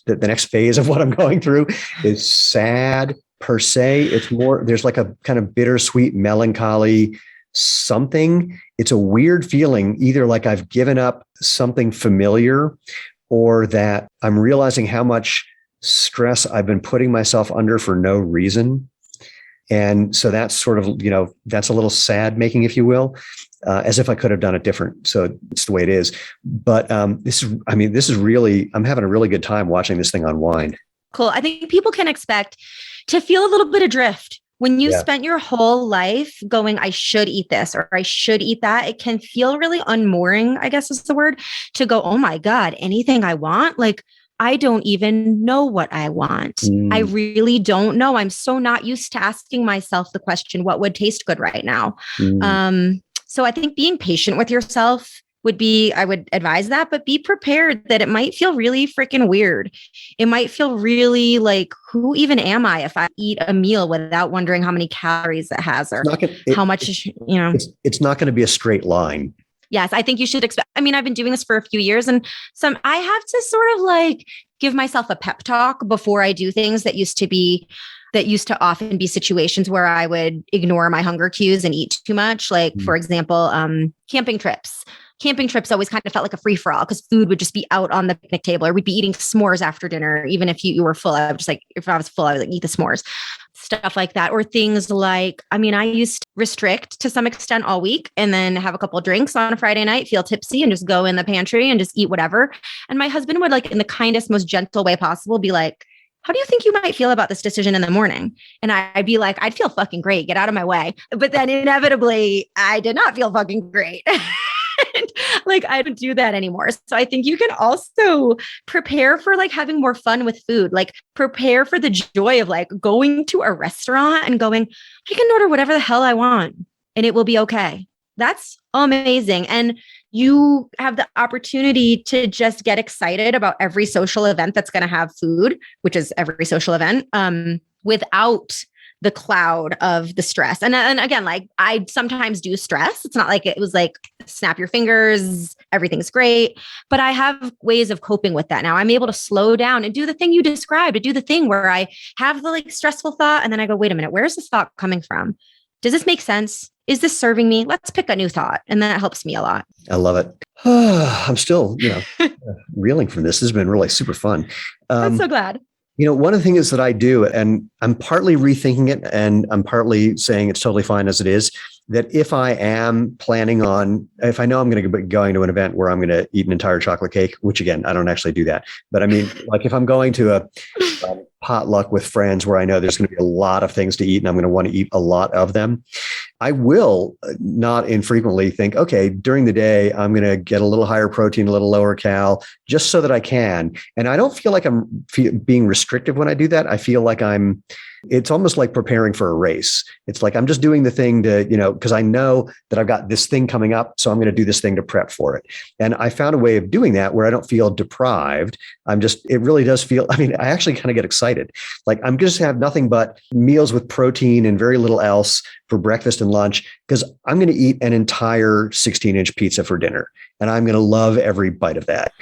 that the next phase of what I'm going through is sad, per se. It's more, there's like a kind of bittersweet melancholy something. It's a weird feeling, either like I've given up something familiar or that I'm realizing how much stress I've been putting myself under for no reason. And so that's sort of, that's a little sad making, if you will, as if I could have done it different. So it's the way it is. But this is really, I'm having a really good time watching this thing unwind. Cool. I think people can expect to feel a little bit adrift. When you spent your whole life going, I should eat this or I should eat that, it can feel really unmooring, I guess is the word, to go, oh my God, anything I want? Like, I don't even know what I want. I really don't know. I'm so not used to asking myself the question, what would taste good right now? So I think being patient with yourself I would advise that, but be prepared that it might feel really freaking weird. It might feel really like, who even am I if I eat a meal without wondering how many calories it has or how much, It's not going to be a straight line. Yes, I think you should expect. I mean, I've been doing this for a few years and I have to sort of like give myself a pep talk before I do things that used to often be situations where I would ignore my hunger cues and eat too much. Like, for example, camping trips. Camping trips always kind of felt like a free for all because food would just be out on the picnic table, or we'd be eating s'mores after dinner. Even if you were full, I would just like, if I was full, I would like eat the s'mores, stuff like that. Or things like, I used to restrict to some extent all week and then have a couple of drinks on a Friday night, feel tipsy and just go in the pantry and just eat whatever. And my husband would, like, in the kindest, most gentle way possible, be like, how do you think you might feel about this decision in the morning? And I'd be like, I'd feel fucking great. Get out of my way. But then inevitably I did not feel fucking great. Like, I don't do that anymore. So I think you can also prepare for like having more fun with food, like prepare for the joy of like going to a restaurant and going, I can order whatever the hell I want and it will be okay. That's amazing. And you have the opportunity to just get excited about every social event that's going to have food, which is every social event, without the cloud of the stress. And again, like, I sometimes do stress. It's not like it was like, snap your fingers, everything's great. But I have ways of coping with that now. I'm able to slow down and do the thing you described, to do the thing where I have the like stressful thought. And then I go, wait a minute, where's this thought coming from? Does this make sense? Is this serving me? Let's pick a new thought. And that helps me a lot. I love it. I'm still, reeling from this. This has been really super fun. I'm so glad. One of the things that I do, and I'm partly rethinking it and I'm partly saying it's totally fine as it is, that if I am planning on, if I know I'm going to be going to an event where I'm going to eat an entire chocolate cake, which again, I don't actually do that. But I mean, like if I'm going to a potluck with friends where I know there's going to be a lot of things to eat and I'm going to want to eat a lot of them, I will not infrequently think, okay, during the day, I'm going to get a little higher protein, a little lower cal, just so that I can. And I don't feel like I'm being restrictive when I do that. I feel like it's almost like preparing for a race. It's like, I'm just doing the thing to, because I know that I've got this thing coming up. So I'm going to do this thing to prep for it. And I found a way of doing that where I don't feel deprived. It really does feel, I actually kind of get excited. Like I'm just have nothing but meals with protein and very little else for breakfast and lunch, because I'm going to eat an entire 16-inch pizza for dinner. And I'm going to love every bite of that.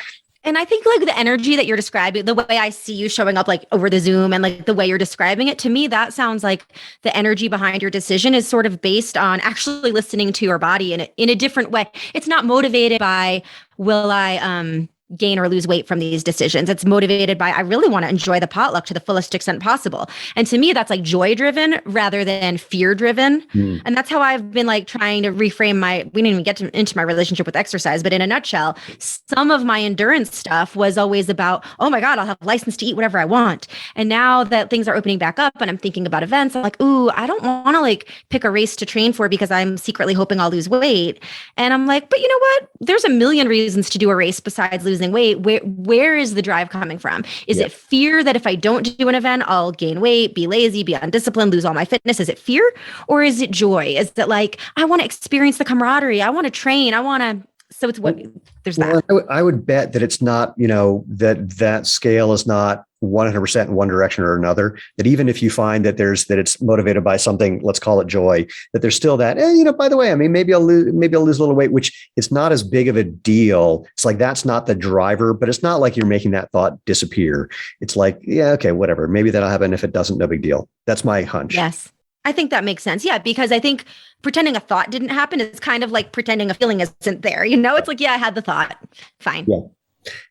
And I think like the energy that you're describing, the way I see you showing up like over the Zoom and like the way you're describing it, to me, that sounds like the energy behind your decision is sort of based on actually listening to your body in a different way. It's not motivated by, will I gain or lose weight from these decisions? It's motivated by, I really want to enjoy the potluck to the fullest extent possible. And to me, that's like joy driven rather than fear driven. And that's how I've been like trying to reframe we didn't even get into my relationship with exercise, but in a nutshell, some of my endurance stuff was always about, oh my God, I'll have license to eat whatever I want. And now that things are opening back up and I'm thinking about events, I'm like, ooh, I don't want to like pick a race to train for because I'm secretly hoping I'll lose weight. And I'm like, but you know what? There's a million reasons to do a race besides losing weight. Where is the drive coming from? Is it fear that if I don't do an event, I'll gain weight, be lazy, be undisciplined, lose all my fitness? Is it fear? Or is it joy? Is it like, I want to experience the camaraderie. I want to train. I want to So it's what there's Well, that. I would bet that it's not, that scale is not 100% in one direction or another. That even if you find that that it's motivated by something, let's call it joy, that there's still that, by the way, I mean, maybe I'll lose a little weight, which it's not as big of a deal. It's like, that's not the driver, but it's not like you're making that thought disappear. It's like, yeah, okay, whatever. Maybe that'll happen. If it doesn't, no big deal. That's my hunch. Yes. I think that makes sense. Yeah, because I think pretending a thought didn't happen is kind of like pretending a feeling isn't there. It's like, yeah, I had the thought. Fine. Yeah.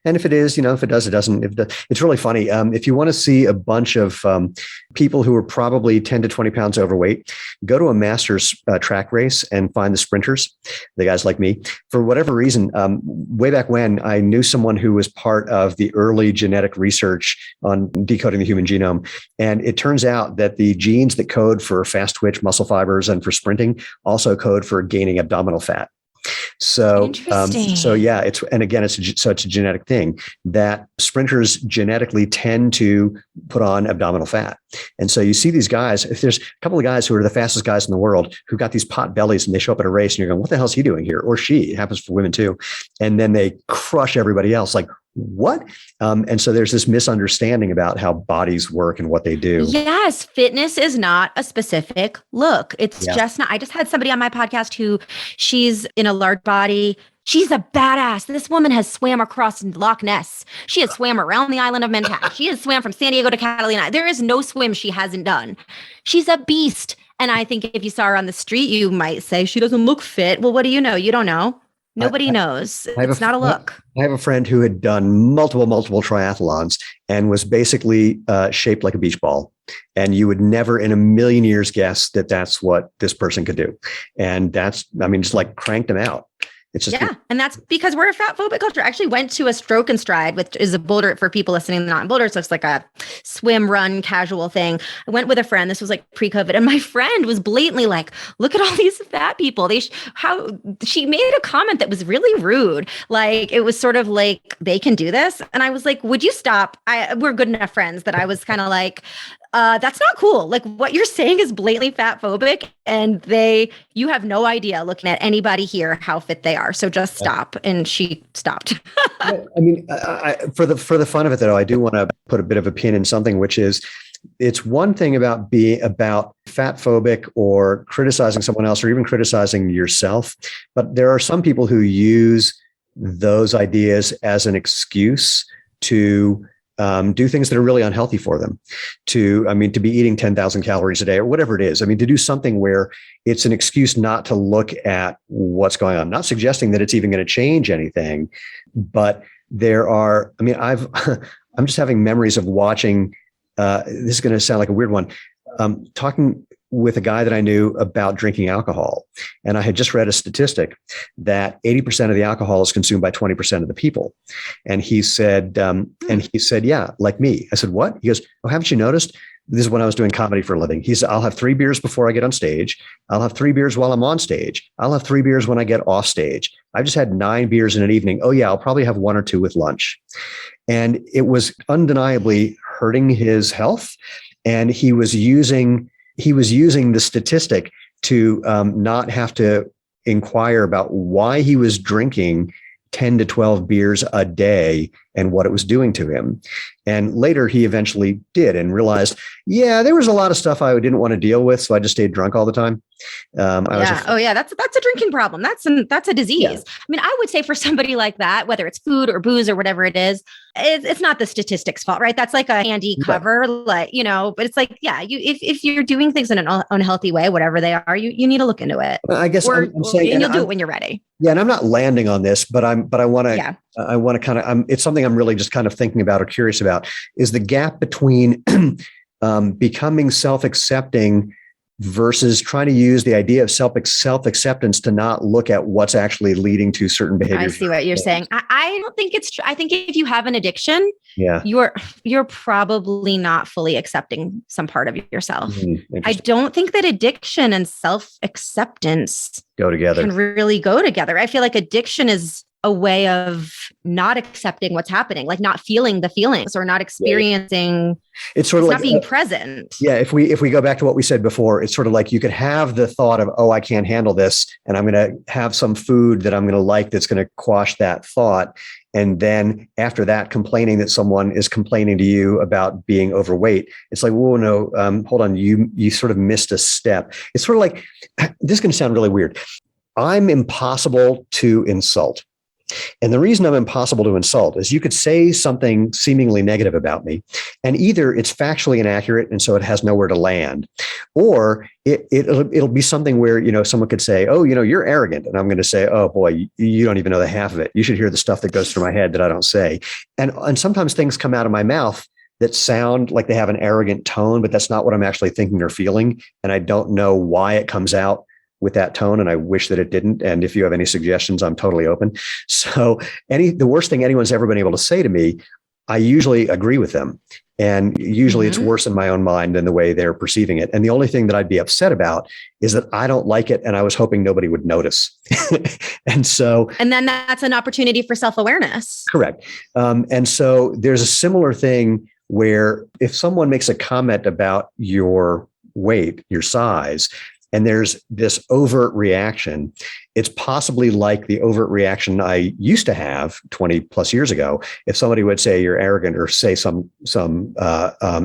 And if it is, if it does, it doesn't. It's really funny. If you want to see a bunch of people who are probably 10 to 20 pounds overweight, go to a master's track race and find the sprinters, the guys like me. For whatever reason, way back when, I knew someone who was part of the early genetic research on decoding the human genome. And it turns out that the genes that code for fast twitch muscle fibers and for sprinting also code for gaining abdominal fat. So yeah, it's a genetic thing that sprinters genetically tend to put on abdominal fat. And so you see these guys, if there's a couple of guys who are the fastest guys in the world who got these pot bellies and they show up at a race and you're going, what the hell is he doing here? Or she, it happens for women too. And then they crush everybody else. Like, what? And so there's this misunderstanding about how bodies work and what they do. Yes. Fitness is not a specific look. It's just not. I just had somebody on my podcast who she's in a large body. She's a badass. This woman has swam across Loch Ness. She has swam around the island of Manhattan. She has swam from San Diego to Catalina. There is no swim she hasn't done. She's a beast. And I think if you saw her on the street, you might say she doesn't look fit. Well, what do you know? You don't know. Nobody knows. It's not a look. I have a friend who had done multiple multiple and was basically shaped like a beach ball. And you would never in a million years guess that that's what this person could do. And just like cranked them out. It's just, and that's because we're a fat phobic culture. I actually went to a Stroke and Stride, which is a Boulder for people listening, not in Boulder. So it's like a swim, run, casual thing. I went with a friend. This was like pre-COVID. And my friend was blatantly like, look at all these fat people. She made a comment that was really rude. Like, it was sort of like, they can do this. And I was like, would you stop? We're good enough friends that I was kind of like, that's not cool. Like, what you're saying is blatantly fat phobic, and you have no idea looking at anybody here how fit they are. So just stop. And she stopped. I mean, for the fun of it, though, I do want to put a bit of a pin in something, which is, it's one thing about fat phobic or criticizing someone else or even criticizing yourself, but there are some people who use those ideas as an excuse to do things that are really unhealthy for them, to be eating 10,000 calories a day or whatever it is. I mean, to do something where it's an excuse not to look at what's going on. I'm not suggesting that it's even going to change anything, but I'm just having memories of watching, this is going to sound like a weird one, talking with a guy that I knew about drinking alcohol. And I had just read a statistic that 80% of the alcohol is consumed by 20% of the people. And he said, yeah, like me. I said, what? He goes, oh, haven't you noticed? This is when I was doing comedy for a living. He said, I'll have 3 beers before I get on stage. I'll have 3 beers while I'm on stage. I'll have 3 beers when I get off stage. I've just had 9 beers in an evening. Oh yeah, I'll probably have 1 or 2 with lunch. And it was undeniably hurting his health. And he was using the statistic to not have to inquire about why he was drinking 10 to 12 beers a day and what it was doing to him. And later he eventually did and realized, yeah, there was a lot of stuff I didn't want to deal with. So I just stayed drunk all the time. That's a drinking problem. That's a disease. Yeah. I mean, I would say for somebody like that, whether it's food or booze or whatever it is, it's not the statistics fault, right? That's like a handy cover, but it's like, yeah, if you're doing things in an unhealthy way, whatever they are, you need to look into it. I guess I'm saying, and you'll do it when you're ready. Yeah. And I'm not landing on this, but I want to kind of, it's something I'm really just kind of thinking about or curious about, is the gap between becoming self-accepting versus trying to use the idea of self-acceptance to not look at what's actually leading to certain behaviors. I see what you're saying. I don't think it's true. I think if you have an addiction, you're probably not fully accepting some part of yourself. I don't think that addiction and self-acceptance can really go together. I feel like addiction is a way of not accepting what's happening, like not feeling the feelings or not experiencing. It's sort of like not being present. Yeah. If we go back to what we said before, it's sort of like you could have the thought of, oh, I can't handle this, and I'm going to have some food that I'm going to like that's going to quash that thought. And then after that, complaining that someone is complaining to you about being overweight. It's like, whoa, no, hold on. You sort of missed a step. It's sort of like, this is going to sound really weird. I'm impossible to insult. And the reason I'm impossible to insult is you could say something seemingly negative about me, and either it's factually inaccurate and so it has nowhere to land, or it'll be something where, someone could say, oh, you're arrogant. And I'm going to say, oh boy, you don't even know the half of it. You should hear the stuff that goes through my head that I don't say. And sometimes things come out of my mouth that sound like they have an arrogant tone, but that's not what I'm actually thinking or feeling. And I don't know why it comes out with that tone, and I wish that it didn't. And if you have any suggestions, I'm totally open. So the worst thing anyone's ever been able to say to me, I usually agree with them. And usually it's worse in my own mind than the way they're perceiving it. And the only thing that I'd be upset about is that I don't like it, and I was hoping nobody would notice. And then that's an opportunity for self-awareness. Correct. And so there's a similar thing where if someone makes a comment about your weight, your size, and there's this overt reaction, it's possibly like the overt reaction I used to have 20 plus years ago. If somebody would say you're arrogant or say some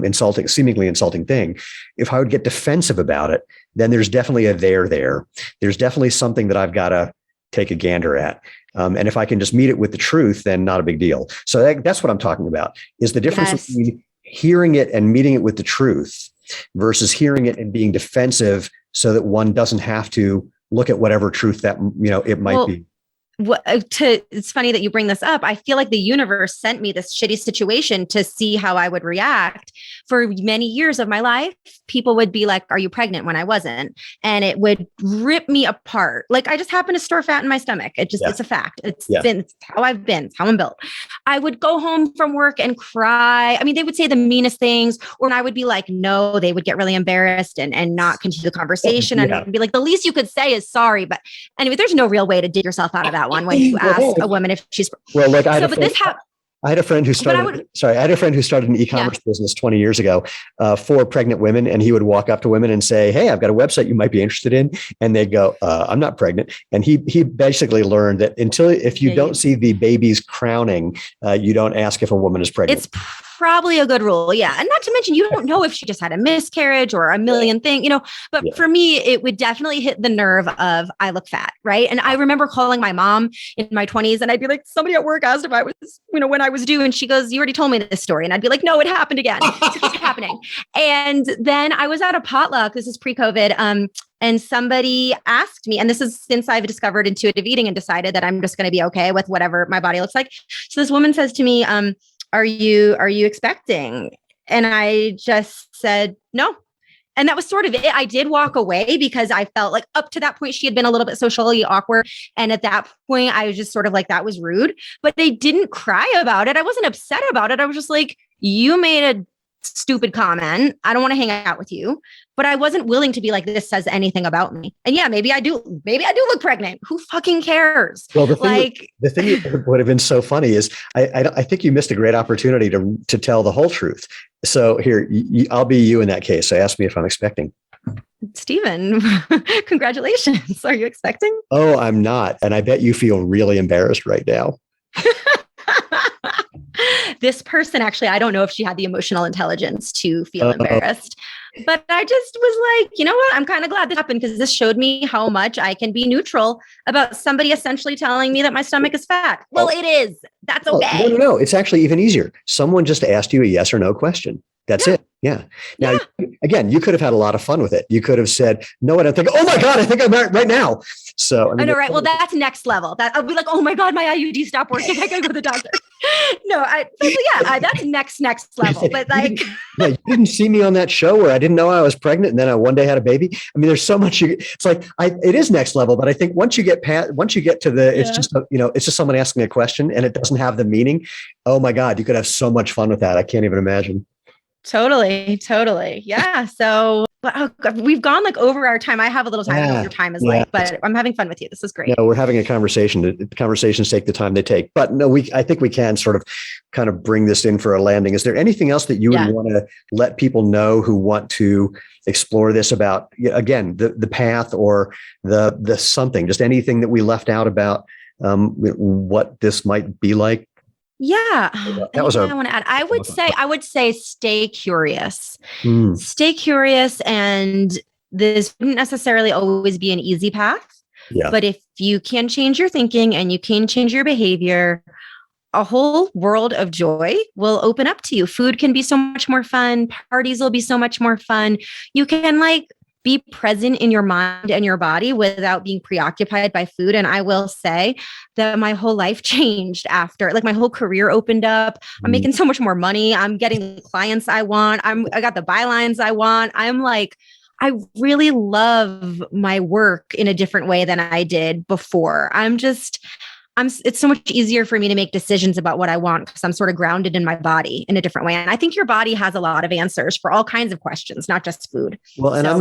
insulting, seemingly insulting thing, if I would get defensive about it, then there's definitely a there. There's definitely something that I've got to take a gander at. And if I can just meet it with the truth, then not a big deal. So that's what I'm talking about, is the difference between hearing it and meeting it with the truth versus hearing it and being defensive so that one doesn't have to look at whatever truth that, it might be. It's funny that you bring this up. I feel like the universe sent me this shitty situation to see how I would react. For many years of my life, people would be like, are you pregnant, when I wasn't? And it would rip me apart. Like, I just happen to store fat in my stomach. It's a fact. It's how I've been. It's how I'm built. I would go home from work and cry. I mean, they would say the meanest things, or I would be like, no, they would get really embarrassed and not continue the conversation. And I'd be like, the least you could say is sorry. But anyway, there's no real way to dig yourself out of that one when you ask a woman if she's I had a friend who started an e-commerce business 20 years ago for pregnant women. And he would walk up to women and say, hey, I've got a website you might be interested in. And they'd go, I'm not pregnant. And he basically learned that if you don't see the baby's crowning, you don't ask if a woman is pregnant. It's probably a good rule. Yeah. And not to mention, you don't know if she just had a miscarriage or a million things, but for me, it would definitely hit the nerve of I look fat. Right. And I remember calling my mom in my 20s, and I'd be like, somebody at work asked if I was, when I was due, and she goes, you already told me this story. And I'd be like, no, it happened again. It keeps happening. And then I was at a potluck. This is pre-COVID. And somebody asked me, and this is since I've discovered intuitive eating and decided that I'm just going to be okay with whatever my body looks like. So this woman says to me, are you expecting? And I just said, no. And that was sort of it. I did walk away because I felt like up to that point, she had been a little bit socially awkward. And at that point, I was just sort of like, that was rude, but they didn't cry about it. I wasn't upset about it. I was just like, you made a stupid comment. I don't want to hang out with you, but I wasn't willing to be like, this says anything about me. And yeah, maybe I do look pregnant. Who fucking cares? Well, the thing that would have been so funny is I think you missed a great opportunity to tell the whole truth. So here, I'll be you in that case. So ask me if I'm expecting. Steven, congratulations. Are you expecting? Oh, I'm not. And I bet you feel really embarrassed right now. This person, actually, I don't know if she had the emotional intelligence to feel embarrassed, but I just was like, you know what? I'm kind of glad this happened, because this showed me how much I can be neutral about somebody essentially telling me that my stomach is fat. Well, it is. That's okay. No. It's actually even easier. Someone just asked you a yes or no question. That's it. Yeah. Now, again, you could have had a lot of fun with it. You could have said, no, I don't think, oh my God, I think I'm right now. So, I know, right? Well, that's next level. That I'll be like, oh my God, my IUD stopped working. I gotta go to the doctor. That's next level. But like, you didn't see me on that show where I didn't know I was pregnant, and then I one day had a baby. I mean, there's so much. It's like it is next level. But I think once you get to the, it's just someone asking a question, and it doesn't have the meaning. Oh my God, you could have so much fun with that. I can't even imagine. Totally. Yeah. So But oh, God, we've gone like over our time. I have a little time. I don't know what your time is like, but I'm having fun with you. This is great. No, we're having a conversation. The conversations take the time they take. But no, I think we can sort of kind of bring this in for a landing. Is there anything else that you would want to let people know who want to explore this about, again, the path or the something, just anything that we left out about what this might be like? Yeah. That was I want to add. I would say stay curious. Mm. Stay curious. And this wouldn't necessarily always be an easy path. Yeah. But if you can change your thinking and you can change your behavior, a whole world of joy will open up to you. Food can be so much more fun. Parties will be so much more fun. You can be present in your mind and your body without being preoccupied by food. And I will say that my whole life changed after, my whole career opened up. I'm making so much more money. I'm getting the clients I want. I got the bylines I want. I really love my work in a different way than I did before. It's so much easier for me to make decisions about what I want because I'm sort of grounded in my body in a different way. And I think your body has a lot of answers for all kinds of questions, not just food. Well, and I'm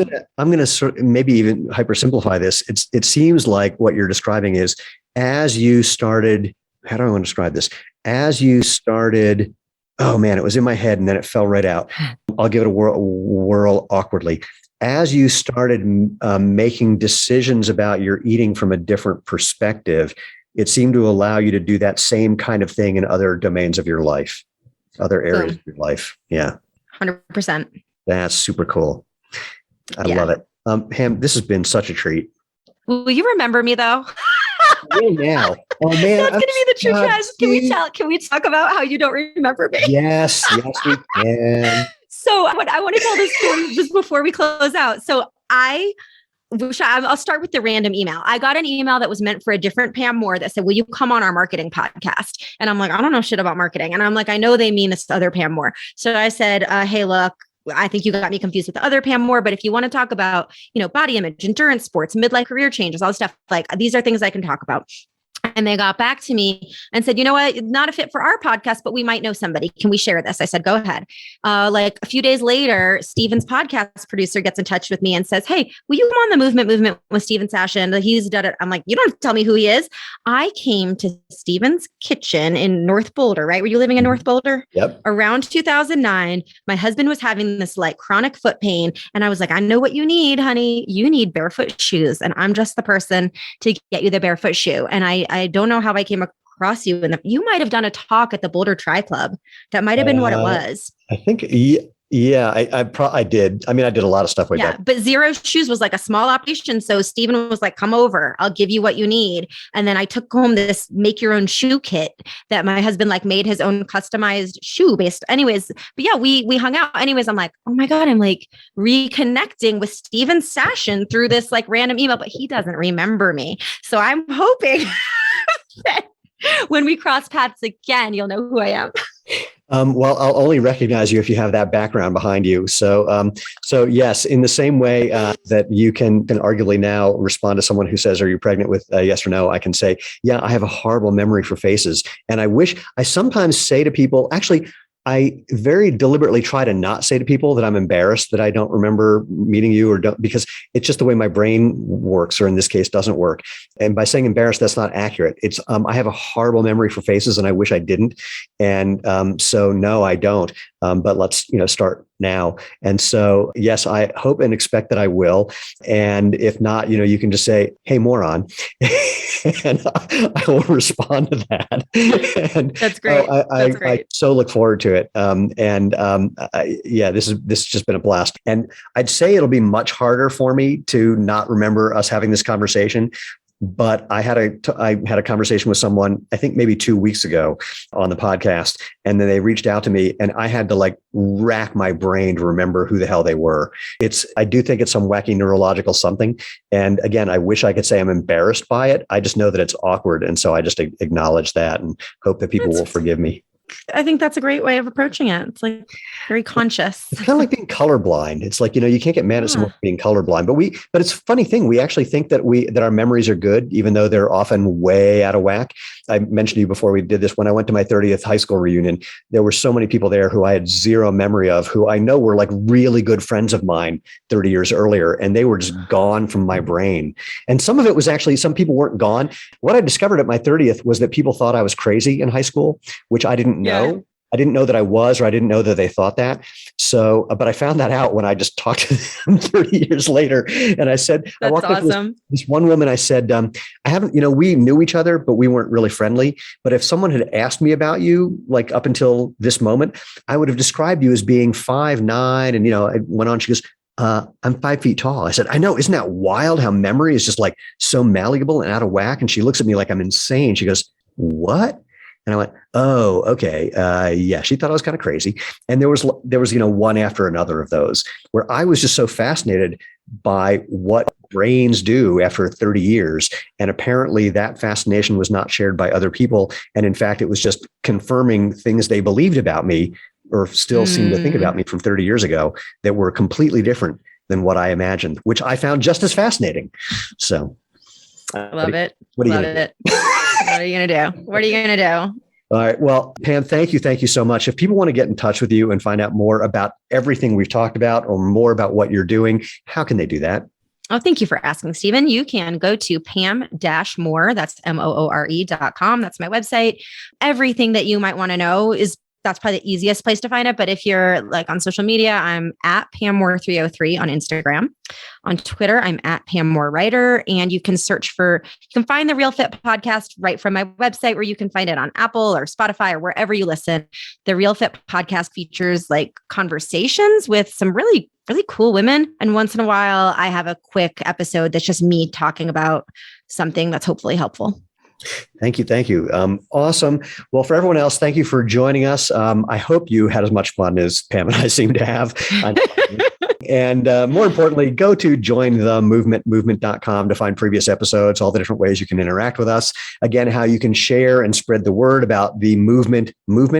going to sort of maybe even hypersimplify this. It seems like what you're describing is as you started, how do I want to describe this? As you started, oh man, it was in my head and then it fell right out. I'll give it a whirl awkwardly. As you started making decisions about your eating from a different perspective, it seemed to allow you to do that same kind of thing in other domains of your life, other areas of your life. Yeah. 100%. That's super cool. I love it. Pam, this has been such a treat. Will you remember me though? Yeah, now. Oh man. That's going to be the true test. Can we talk about how you don't remember me? Yes, we can. So I want to tell this story just before we close out. So I'll start with the random email. I got an email that was meant for a different Pam Moore that said, will you come on our marketing podcast? And I'm like, I don't know shit about marketing. And I'm like, I know they mean this other Pam Moore. So I said, hey, look, I think you got me confused with the other Pam Moore, but if you want to talk about, body image, endurance sports, midlife career changes, all this stuff, these are things I can talk about. And they got back to me and said, you know what, not a fit for our podcast, but we might know somebody. Can we share this? I said, go ahead. A few days later, Steven's podcast producer gets in touch with me and says, hey, will you come on the movement with Steven Sashen? He's done it. I'm like, you don't have to tell me who he is. I came to Steven's kitchen in North Boulder, right? Were you living in North Boulder? Yep. Around 2009, my husband was having this chronic foot pain. And I was like, I know what you need, honey. You need barefoot shoes. And I'm just the person to get you the barefoot shoe. And I don't know how I came across you. And you might have done a talk at the Boulder Tri Club. That might have been what it was. I think, yeah, I did. I mean, I did a lot of stuff with that. But Zero Shoes was a small operation. So Steven was like, come over, I'll give you what you need. And then I took home this make your own shoe kit that my husband made his own customized shoe based. Anyways, but yeah, we hung out. Anyways, I'm like, oh my God, I'm reconnecting with Steven Sashen through this random email, but he doesn't remember me. So I'm hoping that when we cross paths again, you'll know who I am. Well, I'll only recognize you if you have that background behind you. So yes, in the same way that you can arguably now respond to someone who says, are you pregnant with yes or no? I can say, yeah, I have a horrible memory for faces. And I sometimes say to people, actually, I very deliberately try to not say to people that I'm embarrassed that I don't remember meeting you because it's just the way my brain works, or in this case doesn't work. And by saying embarrassed, that's not accurate. It's I have a horrible memory for faces and I wish I didn't. And so no, I don't. But let's start now. And so yes, I hope and expect that I will. And if not, you can just say, hey, moron. And I will respond to that. And that's great. That's great. I so look forward to it. This has just been a blast. And I'd say it'll be much harder for me to not remember us having this conversation. But I had a conversation with someone, I think maybe 2 weeks ago on the podcast, and then they reached out to me and I had to rack my brain to remember who the hell they were. I do think it's some wacky neurological something. And again, I wish I could say I'm embarrassed by it. I just know that it's awkward. And so I just acknowledge that and hope that people will forgive me. I think that's a great way of approaching it. It's like very conscious. It's kind of like being colorblind. It's like, you can't get mad at someone for being colorblind, but it's a funny thing. We actually think that our memories are good, even though they're often way out of whack. I mentioned to you before we did this, when I went to my 30th high school reunion, there were so many people there who I had zero memory of, who I know were like really good friends of mine 30 years earlier. And they were just gone from my brain. And some of it was actually, some people weren't gone. What I discovered at my 30th was that people thought I was crazy in high school, which I didn't know. Yeah. I didn't know that I was, or I didn't know that they thought that. So, but I found that out when I just talked to them 30 years later. And I said, that's I walked awesome. up to this one woman, I said, I haven't, we knew each other, but we weren't really friendly. But if someone had asked me about you, like up until this moment, I would have described you as being 5'9". And, I went on, she goes, I'm 5 feet tall. I said, I know. Isn't that wild how memory is just like so malleable and out of whack? And she looks at me like I'm insane. She goes, what? And I went, oh, okay. Yeah, she thought I was kind of crazy. And there was, one after another of those where I was just so fascinated by what brains do after 30 years. And apparently that fascination was not shared by other people. And in fact, it was just confirming things they believed about me, or still seem to think about me from 30 years ago, that were completely different than what I imagined, which I found just as fascinating. So I love it. What are you love gonna it. What are you going to do? What are you going to do? All right. Well, Pam, thank you. Thank you so much. If people want to get in touch with you and find out more about everything we've talked about, or more about what you're doing, how can they do that? Oh, thank you for asking, Steven. You can go to Pam-Moore, that's Moore.com. That's my website. Everything that you might want to know that's probably the easiest place to find it. But if you're like on social media, I'm at Pam Moore 303 on Instagram. On Twitter, I'm at Pam Moore Writer. And you can find the Real Fit podcast right from my website, where you can find it on Apple or Spotify or wherever you listen. The Real Fit podcast features like conversations with some really, really cool women. And once in a while, I have a quick episode that's just me talking about something that's hopefully helpful. Thank you. Thank you. Awesome. Well, for everyone else, thank you for joining us. I hope you had as much fun as Pam and I seem to have. And more importantly, go to jointhemovement.com to find previous episodes, all the different ways you can interact with us. Again, how you can share and spread the word about the movement,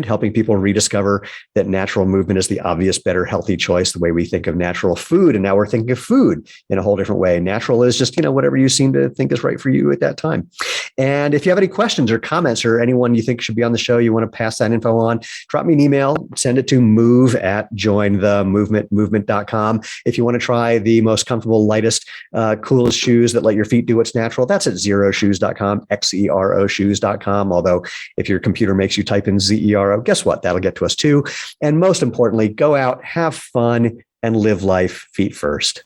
helping people rediscover that natural movement is the obvious, better, healthy choice, the way we think of natural food. And now we're thinking of food in a whole different way. Natural is just, whatever you seem to think is right for you at that time. And if you have any questions or comments, or anyone you think should be on the show, you want to pass that info on, drop me an email, send it to move@jointhemovement.com. If you want to try the most comfortable, lightest, coolest shoes that let your feet do what's natural, that's at xeroshoes.com, XERO shoes.com. Although if your computer makes you type in ZERO, guess what? That'll get to us too. And most importantly, go out, have fun, and live life feet first.